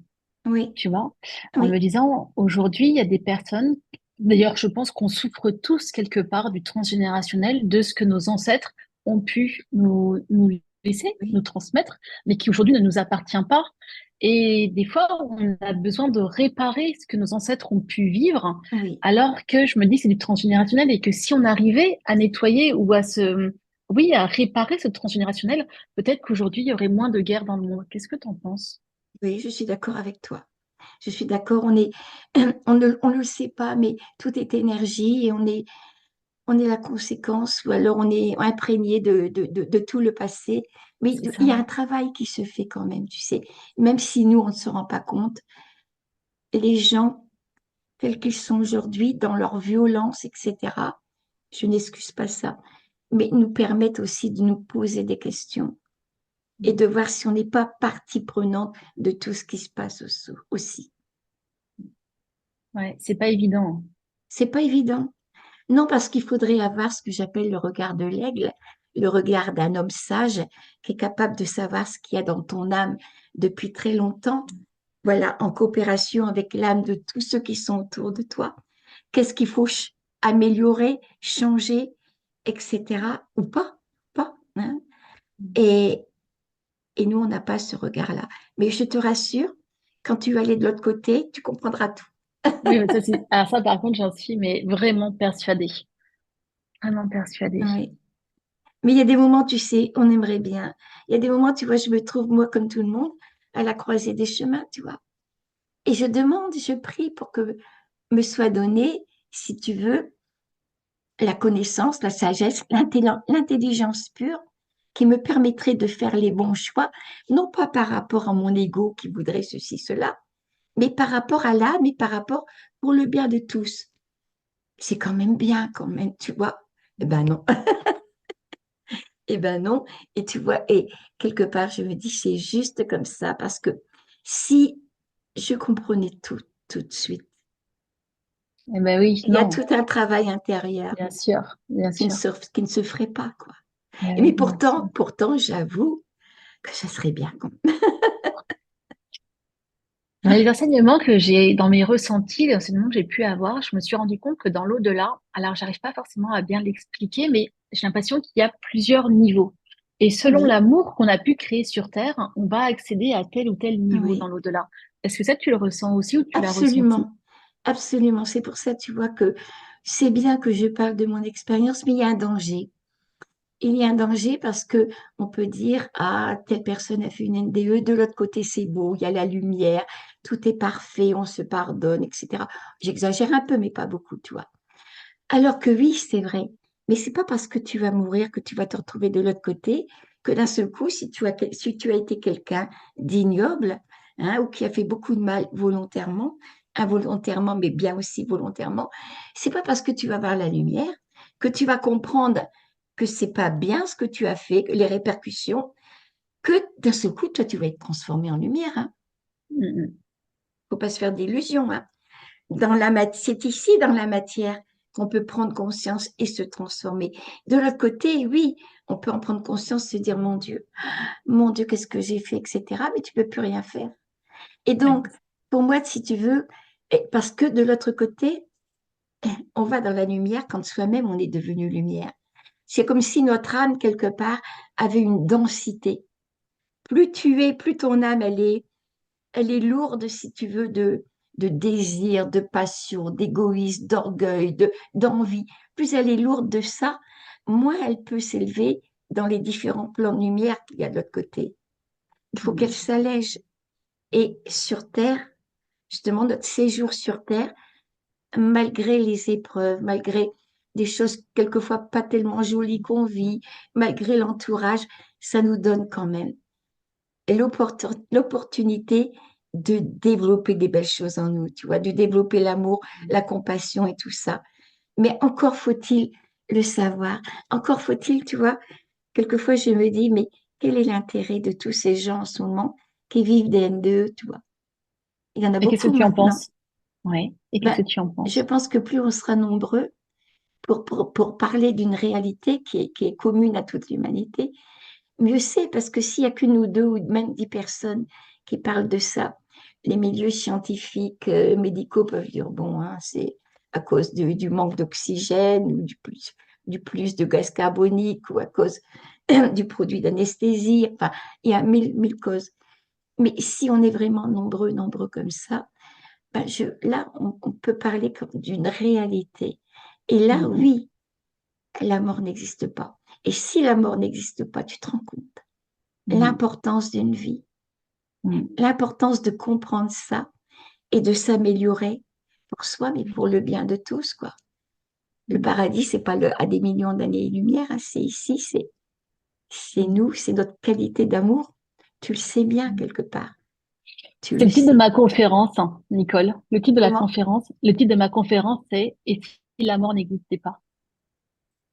oui, tu vois, en me oui, disant, aujourd'hui, il y a des personnes, d'ailleurs, je pense qu'on souffre tous quelque part du transgénérationnel, de ce que nos ancêtres ont pu nous laisser, nous oui, transmettre, mais qui aujourd'hui ne nous appartient pas. Et des fois, on a besoin de réparer ce que nos ancêtres ont pu vivre, oui, alors que je me dis que c'est du transgénérationnel et que si on arrivait à nettoyer ou oui, à réparer ce transgénérationnel, peut-être qu'aujourd'hui, il y aurait moins de guerres dans le monde. Qu'est-ce que tu en penses? oui, je suis d'accord avec toi. Je suis d'accord, on ne le sait pas, mais tout est énergie et on est la conséquence, ou alors on est imprégné de tout le passé. Mais C'est il ça. y a un travail qui se fait quand même, tu sais. Même si nous, on ne se rend pas compte, les gens tels qu'ils sont aujourd'hui, dans leur violence, etc., je n'excuse pas ça, mais nous permettent aussi de nous poser des questions et de voir si on n'est pas partie prenante de tout ce qui se passe aussi. Ouais, c'est pas évident. C'est pas évident. Non, parce qu'il faudrait avoir ce que j'appelle le regard de l'aigle, le regard d'un homme sage qui est capable de savoir ce qu'il y a dans ton âme depuis très longtemps. Voilà, en coopération avec l'âme de tous ceux qui sont autour de toi. Qu'est-ce qu'il faut améliorer, changer, etc. Ou pas, pas. Hein. Et, et nous, on n'a pas ce regard-là. Mais je te rassure, quand tu vas aller de l'autre côté, tu comprendras tout. Oui, mais ça, alors ça, par contre, j'en suis mais vraiment persuadée. Vraiment persuadée. Oui. Mais il y a des moments, tu sais, on aimerait bien. Il y a des moments, tu vois, je me trouve, moi, comme tout le monde, à la croisée des chemins, tu vois. Et je demande, je prie pour que me soit donné, si tu veux, la connaissance, la sagesse, l'intelligence pure qui me permettrait de faire les bons choix, non pas par rapport à mon ego qui voudrait ceci, cela, mais par rapport à l'âme et par rapport pour le bien de tous. C'est quand même bien, quand même, tu vois. Eh ben non, eh ben non. Et tu vois, et quelque part, je me dis, c'est juste comme ça, parce que si je comprenais tout de suite, Eh ben oui, il y a non, tout un travail intérieur bien sûr, bien sûr. qui ne se ferait pas, quoi. Eh Mais oui, non, pourtant, j'avoue, Ça serait bien. Dans les enseignements que j'ai, dans mes ressentis, les enseignements que j'ai pu avoir, je me suis rendu compte que dans l'au-delà, alors j'arrive pas forcément à bien l'expliquer, mais j'ai l'impression qu'il y a plusieurs niveaux. Et selon Oui, l'amour qu'on a pu créer sur Terre, on va accéder à tel ou tel niveau dans oui, l'au-delà. Est-ce que ça, tu le ressens aussi ou tu l'as ressenti? absolument. Absolument. C'est pour ça, tu vois, que c'est bien que je parle de mon expérience, mais il y a un danger. Il y a un danger parce que on peut dire, ah, telle personne a fait une NDE, de l'autre côté, c'est beau, il y a la lumière, tout est parfait, on se pardonne, etc. J'exagère un peu, mais pas beaucoup, tu vois. Alors que oui, c'est vrai. Mais c'est pas parce que tu vas mourir que tu vas te retrouver de l'autre côté que d'un seul coup, si tu as été quelqu'un d'ignoble, hein, ou qui a fait beaucoup de mal volontairement, involontairement, mais bien aussi volontairement, c'est pas parce que tu vas voir la lumière que tu vas comprendre que c'est pas bien ce que tu as fait, que les répercussions, que d'un seul coup, toi, tu vas être transformé en lumière. Hein. Mm, Faut pas se faire d'illusions. Hein. C'est ici, dans la matière, qu'on peut prendre conscience et se transformer. De l'autre côté, oui, on peut en prendre conscience, se dire, mon Dieu, qu'est-ce que j'ai fait, etc. Mais tu peux plus rien faire. Et donc, mm. pour moi, si tu veux, parce que de l'autre côté, on va dans la lumière quand soi-même on est devenu lumière. C'est comme si notre âme, quelque part, avait une densité. Plus tu es, plus ton âme, elle est lourde, si tu veux, de désir, de passion, d'égoïsme, d'orgueil, d'envie. Plus elle est lourde de ça, moins elle peut s'élever dans les différents plans de lumière qu'il y a de l'autre côté. Il faut qu'elle Mm. s'allège. Et sur Terre, justement, notre séjour sur Terre, malgré les épreuves, malgré des choses quelquefois pas tellement jolies qu'on vit, malgré l'entourage, ça nous donne quand même l'opportunité de développer des belles choses en nous, tu vois, de développer l'amour, la compassion et tout ça. Mais encore faut-il le savoir. Encore faut-il, tu vois, quelquefois je me dis, mais quel est l'intérêt de tous ces gens en ce moment qui vivent des NDE, tu vois? Il y en a Et qu'est-ce beaucoup que tu en maintenant. penses? Ouais. Et qu'est-ce Ben, que tu en je penses? pense que plus on sera nombreux pour parler d'une réalité qui est commune à toute l'humanité, mieux c'est, parce que s'il y a qu'une ou deux ou même 10 personnes qui parlent de ça, les milieux scientifiques, médicaux peuvent dire, bon, hein, c'est à cause du manque d'oxygène ou du plus de gaz carbonique ou à cause du produit d'anesthésie. Enfin, il y a mille causes. Mais si on est vraiment nombreux, nombreux comme ça, ben là, on peut parler comme d'une réalité. Et là, Mm, oui, la mort n'existe pas. Et si la mort n'existe pas, tu te rends compte mm, l'importance d'une vie, mm, l'importance de comprendre ça et de s'améliorer pour soi, mais pour le bien de tous, quoi. Le mm, paradis, c'est pas à des millions d'années-lumière, hein, c'est ici, c'est mm, nous, c'est notre qualité d'amour. Tu le sais bien mm. quelque part, tu C'est le le titre de sais. ma conférence, hein, Nicole. Le titre de la Comment? conférence, le titre de ma conférence, c'est Et si la mort n'existait pas?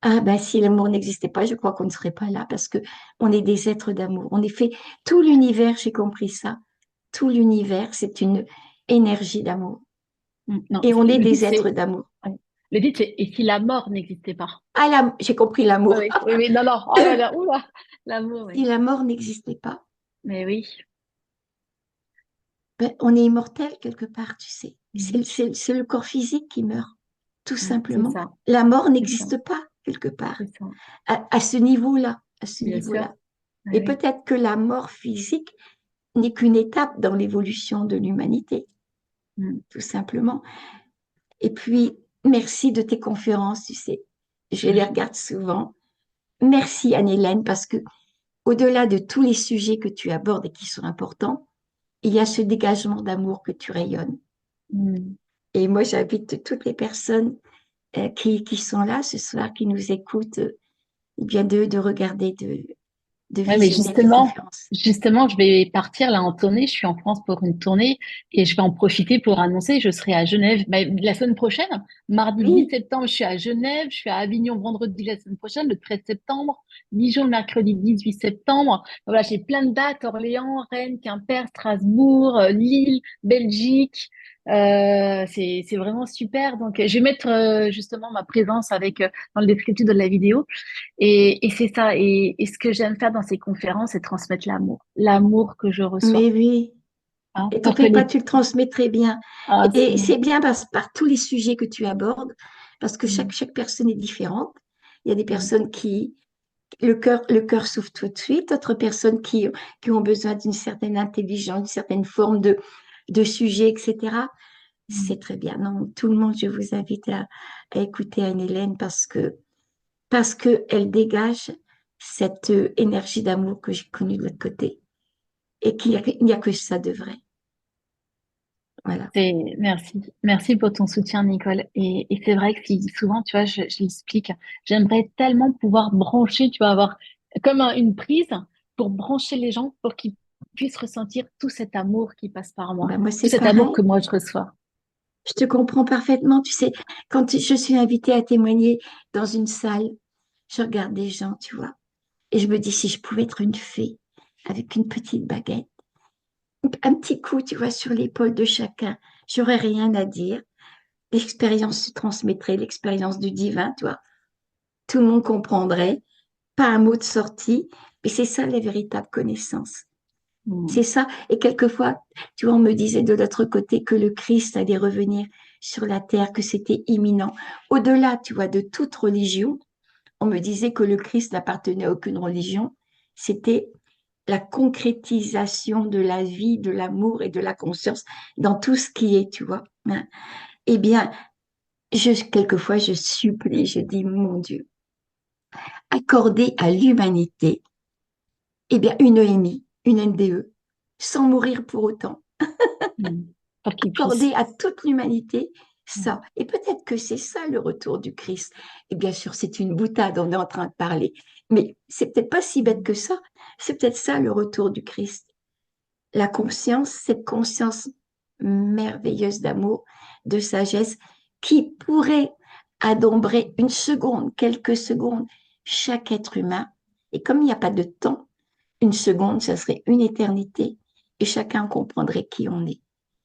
Ah ben si l'amour n'existait pas, je crois qu'on ne serait pas là parce que on est des êtres d'amour. On est fait tout l'univers, j'ai compris ça. Tout l'univers, c'est une énergie d'amour Non, et on est le des titre êtres c'est d'amour. ouais. Le titre c'est Et si la mort n'existait pas? Ah là, j'ai compris Oui, l'amour. oui, oui, oui, non, non, oh là là, oula, l'amour, Si oui. la mort n'existait pas, Mais oui, ben, on est immortel quelque part, tu sais. mhm, C'est le corps physique qui meurt, tout c'est simplement. ça, La mort c'est ça, n'existe pas quelque part, c'est ça, à ce niveau-là, à ce bien sûr. niveau-là. Oui, Et oui. peut-être que la mort physique n'est qu'une étape dans l'évolution de l'humanité, Mm. tout simplement. Et puis, merci de tes conférences, tu sais. Je les regarde souvent. Merci Anne-Hélène, parce que au-delà de tous les sujets que tu abordes et qui sont importants, il y a ce dégagement d'amour que tu rayonnes. Mm. Et moi, j'invite toutes les personnes qui sont là ce soir, qui nous écoutent, eh bien de regarder, de Ouais, mais visionner tes conférences. justement, je vais partir là en tournée. Je suis en France pour une tournée et je vais en profiter pour annoncer. Je serai à Genève la semaine prochaine, mardi 10 Oui, septembre. Je suis à Genève. Je suis à Avignon vendredi la semaine prochaine, le 13 septembre. Dijon le mercredi 18 septembre. Voilà, j'ai plein de dates. Orléans, Rennes, Quimper, Strasbourg, Lille, Belgique. C'est vraiment super. Donc, je vais mettre justement ma présence avec dans le descriptif de la vidéo. Et c'est ça. Et ce que j'aime faire dans ces conférences, c'est transmettre l'amour que je reçois, Mais oui, hein, et pour que t'en fais pas, les. tu le transmets très bien. Ah, Et c'est bien par tous les sujets que tu abordes, parce que mm, chaque personne est différente. Il y a des mm, personnes qui, le cœur s'ouvre tout de suite, d'autres personnes qui ont besoin d'une certaine intelligence, d'une certaine forme de sujet, etc. mm. C'est très bien. Non, tout le monde, je vous invite à écouter Anne-Hélène parce que elle dégage cette énergie d'amour que j'ai connue de l'autre côté et il n'y a que ça de vrai. Voilà. Merci. Merci pour ton soutien, Nicole. Et c'est vrai que souvent, tu vois, je l'explique, j'aimerais tellement pouvoir brancher, tu vois, avoir comme une prise pour brancher les gens pour qu'ils puissent ressentir tout cet amour qui passe par moi, Ben, moi, tout c'est cet amour pareil. que moi je reçois. Je te comprends parfaitement. Tu sais, quand je suis invitée à témoigner dans une salle, je regarde des gens, tu vois, et je me dis si je pouvais être une fée avec une petite baguette, un petit coup, tu vois, sur l'épaule de chacun, j'aurais rien à dire. L'expérience se transmettrait, l'expérience du divin, tu vois. Tout le monde comprendrait, pas un mot de sortie, mais c'est ça la véritable connaissance. C'est Mm. ça. Et quelquefois, tu vois, on me disait de l'autre côté que le Christ allait revenir sur la terre, que c'était imminent. Au-delà, tu vois, de toute religion, on me disait que le Christ n'appartenait à aucune religion. C'était la concrétisation de la vie, de l'amour et de la conscience dans tout ce qui est, tu vois. Hein. Eh bien, quelquefois, je supplie, je dis, mon Dieu, accorder à l'humanité, eh bien, une EMI, une NDE, sans mourir pour autant. Mm. Pour qu'ils puissent. Accorder à toute l'humanité Mm. ça. Et peut-être que c'est ça le retour du Christ. Et bien sûr, c'est une boutade, on est en train de parler. Mais c'est peut-être pas si bête que ça. C'est peut-être ça le retour du Christ. La conscience, cette conscience merveilleuse d'amour, de sagesse, qui pourrait adombrer une seconde, quelques secondes, chaque être humain. Et comme il n'y a pas de temps, une seconde, ça serait une éternité, et chacun comprendrait qui on est.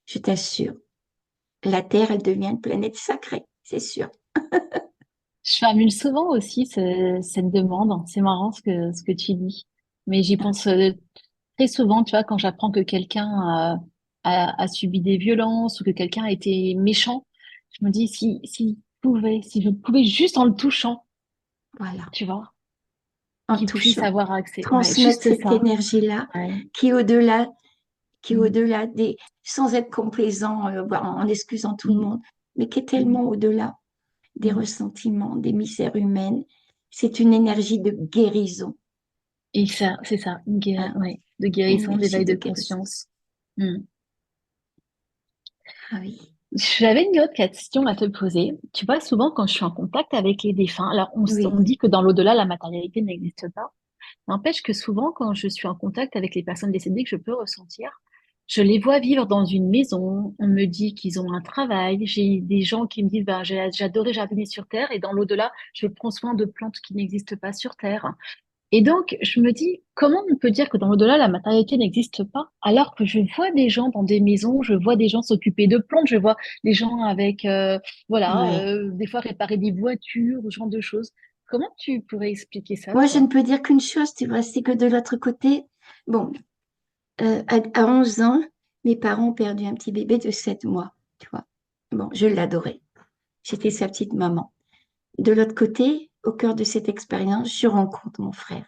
Je t'assure, la Terre, elle devient une planète sacrée, c'est sûr. Je formule souvent aussi cette demande. C'est marrant ce que tu dis. Mais j'y pense très souvent, tu vois, quand j'apprends que quelqu'un a subi des violences ou que quelqu'un a été méchant, je me dis si je pouvais juste en le touchant, Voilà, tu vois, en qu'il puisse touchant, avoir accès. Ouais, transmettre juste cette ça. énergie-là Ouais. qui est au-delà, qui est Mm, au-delà des, sans être complaisant, en excusant tout le mm, monde, mais qui est mm, tellement au-delà des mm. ressentiments, des misères humaines. C'est une énergie de guérison, Et ça, c'est ça, hein, ouais, de une guérison, énergie d'éveil de de guérison. conscience. Mm. Ah oui, J'avais une autre question à te poser. Tu vois, souvent quand je suis en contact avec les défunts, alors on oui, dit que dans l'au-delà, la matérialité n'existe pas. N'empêche que souvent, quand je suis en contact avec les personnes décédées que je peux ressentir, je les vois vivre dans une maison. On me dit qu'ils ont un travail. J'ai des gens qui me disent, ben, j'adorais jardiner sur Terre et dans l'au-delà, je prends soin de plantes qui n'existent pas sur Terre. Et donc, je me dis, comment on peut dire que dans l'au-delà, la matérialité n'existe pas, alors que je vois des gens dans des maisons, je vois des gens s'occuper de plantes, je vois des gens avec, voilà, oui. des fois réparer des voitures, ce genre de choses. Comment tu pourrais expliquer ça, Moi, je ne toi? peux dire qu'une chose, tu vois, c'est que de l'autre côté, bon, à 11 ans, mes parents ont perdu un petit bébé de 7 mois, tu vois. Bon, je l'adorais. J'étais sa petite maman. De l'autre côté, au cœur de cette expérience, je rencontre mon frère.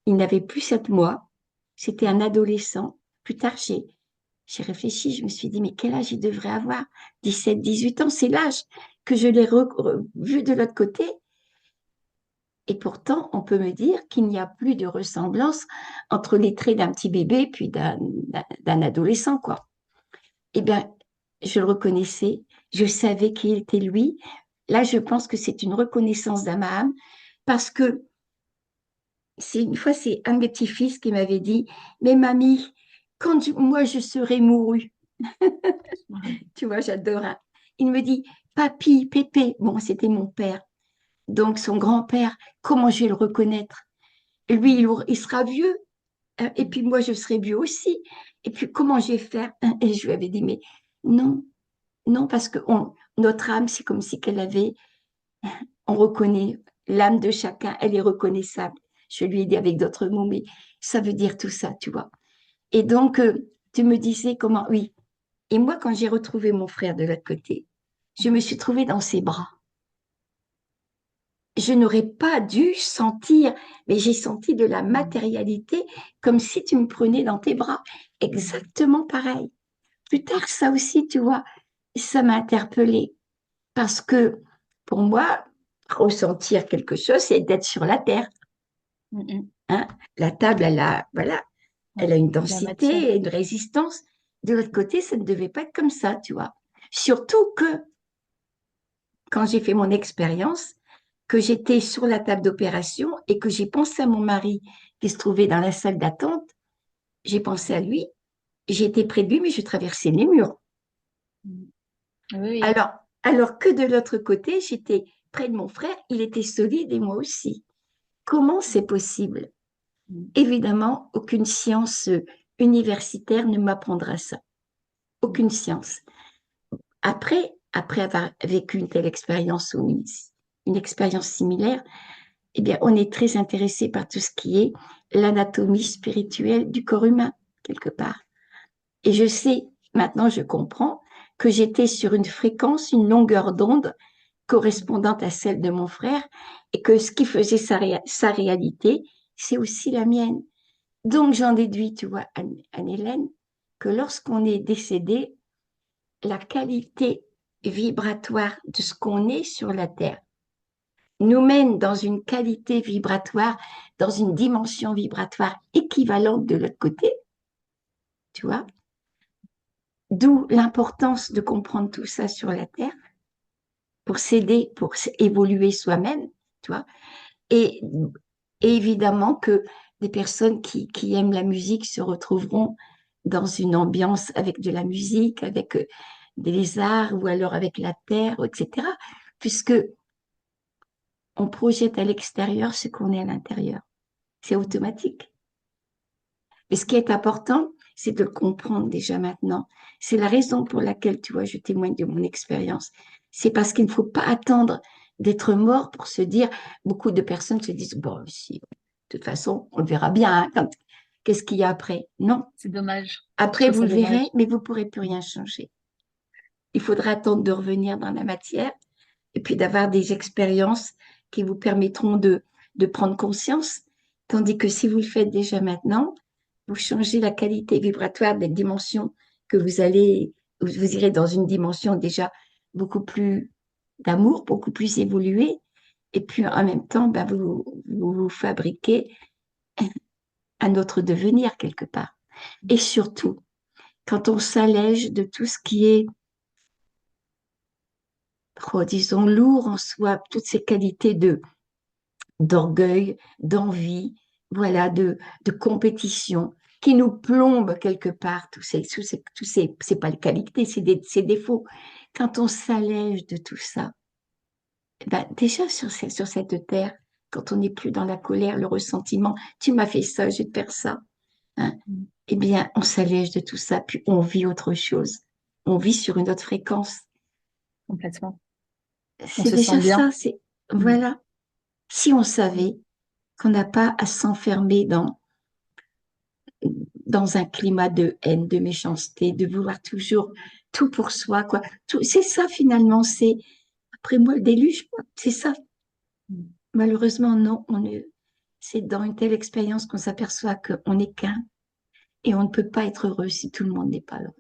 Il n'avait plus 7 mois. C'était un adolescent. Plus tard, j'ai réfléchi. Je me suis dit, mais quel âge il devrait avoir? 17, 18 ans, c'est l'âge que je l'ai vu de l'autre côté. Et pourtant, on peut me dire qu'il n'y a plus de ressemblance entre les traits d'un petit bébé puis d'un adolescent, quoi. Eh bien, je le reconnaissais, je savais qui était lui. Là, je pense que c'est une reconnaissance d'âme à âme parce que c'est un de mes petits-fils qui m'avait dit, mais mamie, moi je serai mouru, Ouais. tu vois, j'adore. Hein. Il me dit, papy, pépé, bon, c'était mon père, donc son grand-père, comment je vais le reconnaître? Lui, il sera vieux, hein, et puis moi, je serai vieux aussi. Et puis, comment je vais faire? Hein. Et je lui avais dit, mais non, non, parce que notre âme, c'est comme si qu'elle avait, on reconnaît l'âme de chacun, elle est reconnaissable. Je lui ai dit avec d'autres mots, mais ça veut dire tout ça, tu vois. Et donc, tu me disais comment, oui. Et moi, quand j'ai retrouvé mon frère de l'autre côté, je me suis trouvée dans ses bras. Je n'aurais pas dû sentir, mais j'ai senti de la Mm. matérialité comme si tu me prenais dans tes bras. Mm. Exactement pareil. Plus tard, ça aussi, tu vois, ça m'a interpellée parce que pour moi, ressentir quelque chose, c'est d'être sur la terre. Mm. Mm. Hein. La table, elle a, voilà, Ouais, elle a une c'est de la matière. densité, une résistance. De l'autre côté, ça ne devait pas être comme ça, tu vois. Surtout que quand j'ai fait mon expérience, que j'étais sur la table d'opération et que j'ai pensé à mon mari qui se trouvait dans la salle d'attente, j'ai pensé à lui, j'étais près de lui, mais je traversais les murs. Mm. Oui, oui. Alors, alors que de l'autre côté, j'étais près de mon frère, il était solide et moi aussi. Comment c'est possible? Mm. Évidemment, aucune science universitaire ne m'apprendra ça. Mm. Aucune science. Après avoir vécu une telle expérience ou une expérience similaire, eh bien, on est très intéressé par tout ce qui est l'anatomie spirituelle du corps humain, quelque part. Et je sais, maintenant je comprends que j'étais sur une fréquence, une longueur d'onde correspondante à celle de mon frère et que ce qui faisait sa réalité, c'est aussi la mienne. Donc j'en déduis, tu vois, Anne-Hélène, que lorsqu'on est décédé, la qualité vibratoire de ce qu'on est sur la Terre nous mène dans une qualité vibratoire, dans une dimension vibratoire équivalente de l'autre côté, tu vois. D'où l'importance de comprendre tout ça sur la Terre pour s'aider, pour évoluer soi-même, tu vois. Et, et évidemment que des personnes qui aiment la musique se retrouveront dans une ambiance avec de la musique, avec des arts ou alors avec la terre, etc. Puisque on projette à l'extérieur ce qu'on est à l'intérieur. C'est automatique. Mais ce qui est important, c'est de le comprendre déjà maintenant. C'est la raison pour laquelle, tu vois, je témoigne de mon expérience. C'est parce qu'il ne faut pas attendre d'être mort pour se dire, beaucoup de personnes se disent, bon, si, de toute façon, on le verra bien, hein, qu'est-ce qu'il y a après? Non. C'est dommage. Je Après, trouve vous ça le verrez, dommage. mais vous ne pourrez plus rien changer. Il faudra attendre de revenir dans la matière et puis d'avoir des expériences qui vous permettront de prendre conscience. Tandis que si vous le faites déjà maintenant, vous changez la qualité vibratoire des dimensions que vous irez dans une dimension déjà beaucoup plus d'amour, beaucoup plus évoluée. Et puis en même temps, ben, vous fabriquez un autre devenir quelque part. Et surtout, quand on s'allège de tout ce qui est, oh, disons, lourd en soi, toutes ces qualités d'orgueil, d'envie, voilà, de compétition, qui nous plombe quelque part. C'est pas les qualités, c'est des défauts. Quand on s'allège de tout ça, ben, déjà sur cette terre, quand on n'est plus dans la colère, le ressentiment, tu m'as fait ça, je vais te faire ça, hein, Mm. eh bien, on s'allège de tout ça, puis on vit autre chose. On vit sur une autre fréquence. Complètement. On C'est se sent déjà bien. ça, Mm. voilà. Si on savait qu'on n'a pas à s'enfermer dans un climat de haine, de méchanceté, de vouloir toujours tout pour soi, quoi. C'est ça finalement, c'est après moi le déluge, quoi. C'est ça. Mm. Malheureusement, non, c'est dans une telle expérience qu'on s'aperçoit qu'on n'est qu'un et on ne peut pas être heureux si tout le monde n'est pas heureux.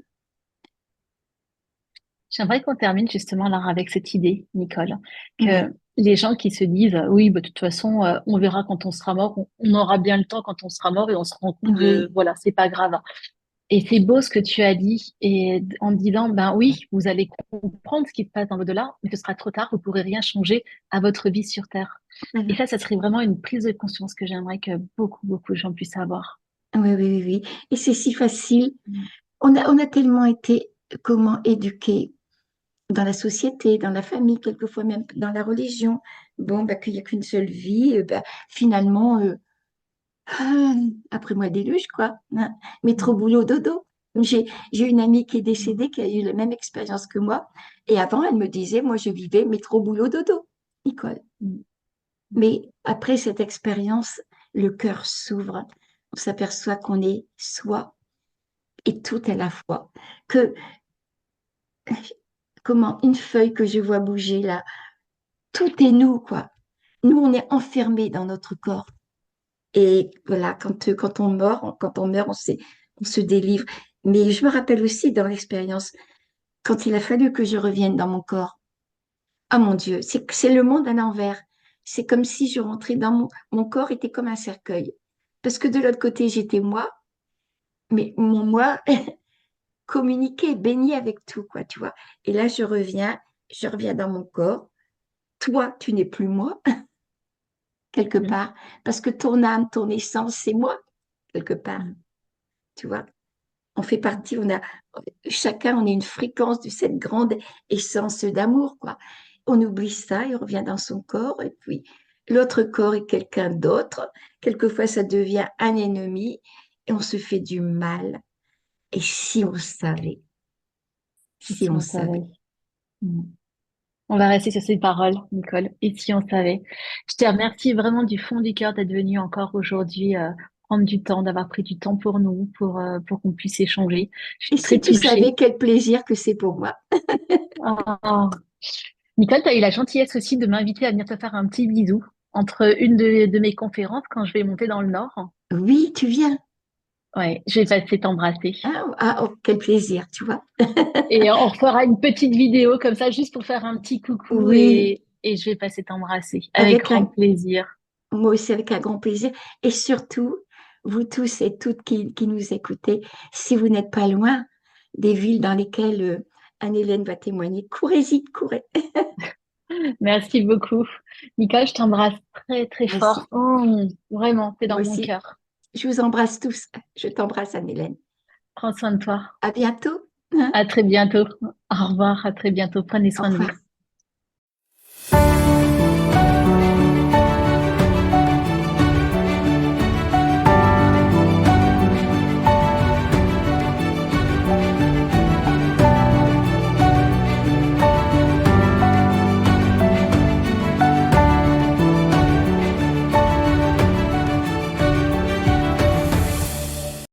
J'aimerais qu'on termine justement là avec cette idée, Nicole, Oui, que les gens qui se disent, oui, bah, de toute façon, on verra quand on sera mort, on aura bien le temps quand on sera mort et on se rend compte de, oui, voilà, c'est pas grave. Et c'est beau ce que tu as dit, et en disant, ben oui, vous allez comprendre ce qui se passe dans l'au-delà, mais ce sera trop tard, vous pourrez rien changer à votre vie sur Terre. Et voilà. ça serait vraiment une prise de conscience que j'aimerais que beaucoup, beaucoup de gens puissent avoir. Oui, oui, oui, oui. Et c'est si facile. Mm. On a tellement été, comment, éduqués dans la société, dans la famille, quelquefois même dans la religion. Bon, bah, qu'il n'y a qu'une seule vie, bah, finalement, ah, après moi le déluge, quoi. Hein. Métro, Mm. boulot, dodo. J'ai une amie qui est décédée, qui a eu la même expérience que moi. Et avant, elle me disait, moi, je vivais métro, boulot, dodo, Nicole. Mm. Mais après cette expérience, le cœur s'ouvre. On s'aperçoit qu'on est soi et tout à la fois. Que, comment, une feuille que je vois bouger là, tout est nous, quoi. Nous, on est enfermés dans notre corps. Et voilà, quand on meurt, on se délivre. Mais je me rappelle aussi dans l'expérience, quand il a fallu que je revienne dans mon corps, ah mon Dieu, c'est le monde à l'envers. C'est comme si je rentrais dans mon corps était comme un cercueil. Parce que de l'autre côté, j'étais moi, mais mon moi communiquait, baignait avec tout, quoi, tu vois. Et là, je reviens dans mon corps. Toi, tu n'es plus moi, quelque Mm. part, parce que ton âme, ton essence, c'est moi, quelque part, Mm. tu vois. On fait partie, chacun, on est une fréquence de cette grande essence d'amour, quoi. On oublie ça et on revient dans son corps, et puis l'autre corps est quelqu'un d'autre. Quelquefois, ça devient un ennemi et on se fait du mal. Et Et si si on on savait. savait? Mm. On va rester sur ces paroles, Nicole. Et si on savait? Je te remercie vraiment du fond du cœur d'être venue encore aujourd'hui, prendre du temps, d'avoir pris du temps pour nous, pour qu'on puisse échanger. Je Et suis très si tu savais touchée. quel plaisir que c'est pour moi. Oh. Nicole, tu as eu la gentillesse aussi de m'inviter à venir te faire un petit bisou entre une de mes conférences quand je vais monter dans le Nord. Oui, tu viens. Ouais, je vais passer t'embrasser. Oh, quel plaisir, tu vois. Et on fera une petite vidéo comme ça, juste pour faire un petit coucou Oui, et je vais passer t'embrasser avec avec grand un, plaisir. moi aussi avec un grand plaisir. Et surtout, vous tous et toutes qui nous écoutez, si vous n'êtes pas loin des villes dans lesquelles Anne-Hélène va témoigner, courez-y, courez. Merci beaucoup. Nicole, je t'embrasse très, très Moi aussi, fort. Vraiment, t'es dans moi mon aussi. cœur. Je vous embrasse tous. Je t'embrasse, Anne-Hélène. Prends soin de toi. À bientôt. Hein. À très bientôt. Au revoir, à très bientôt. Prenez Au soin de vous. revoir.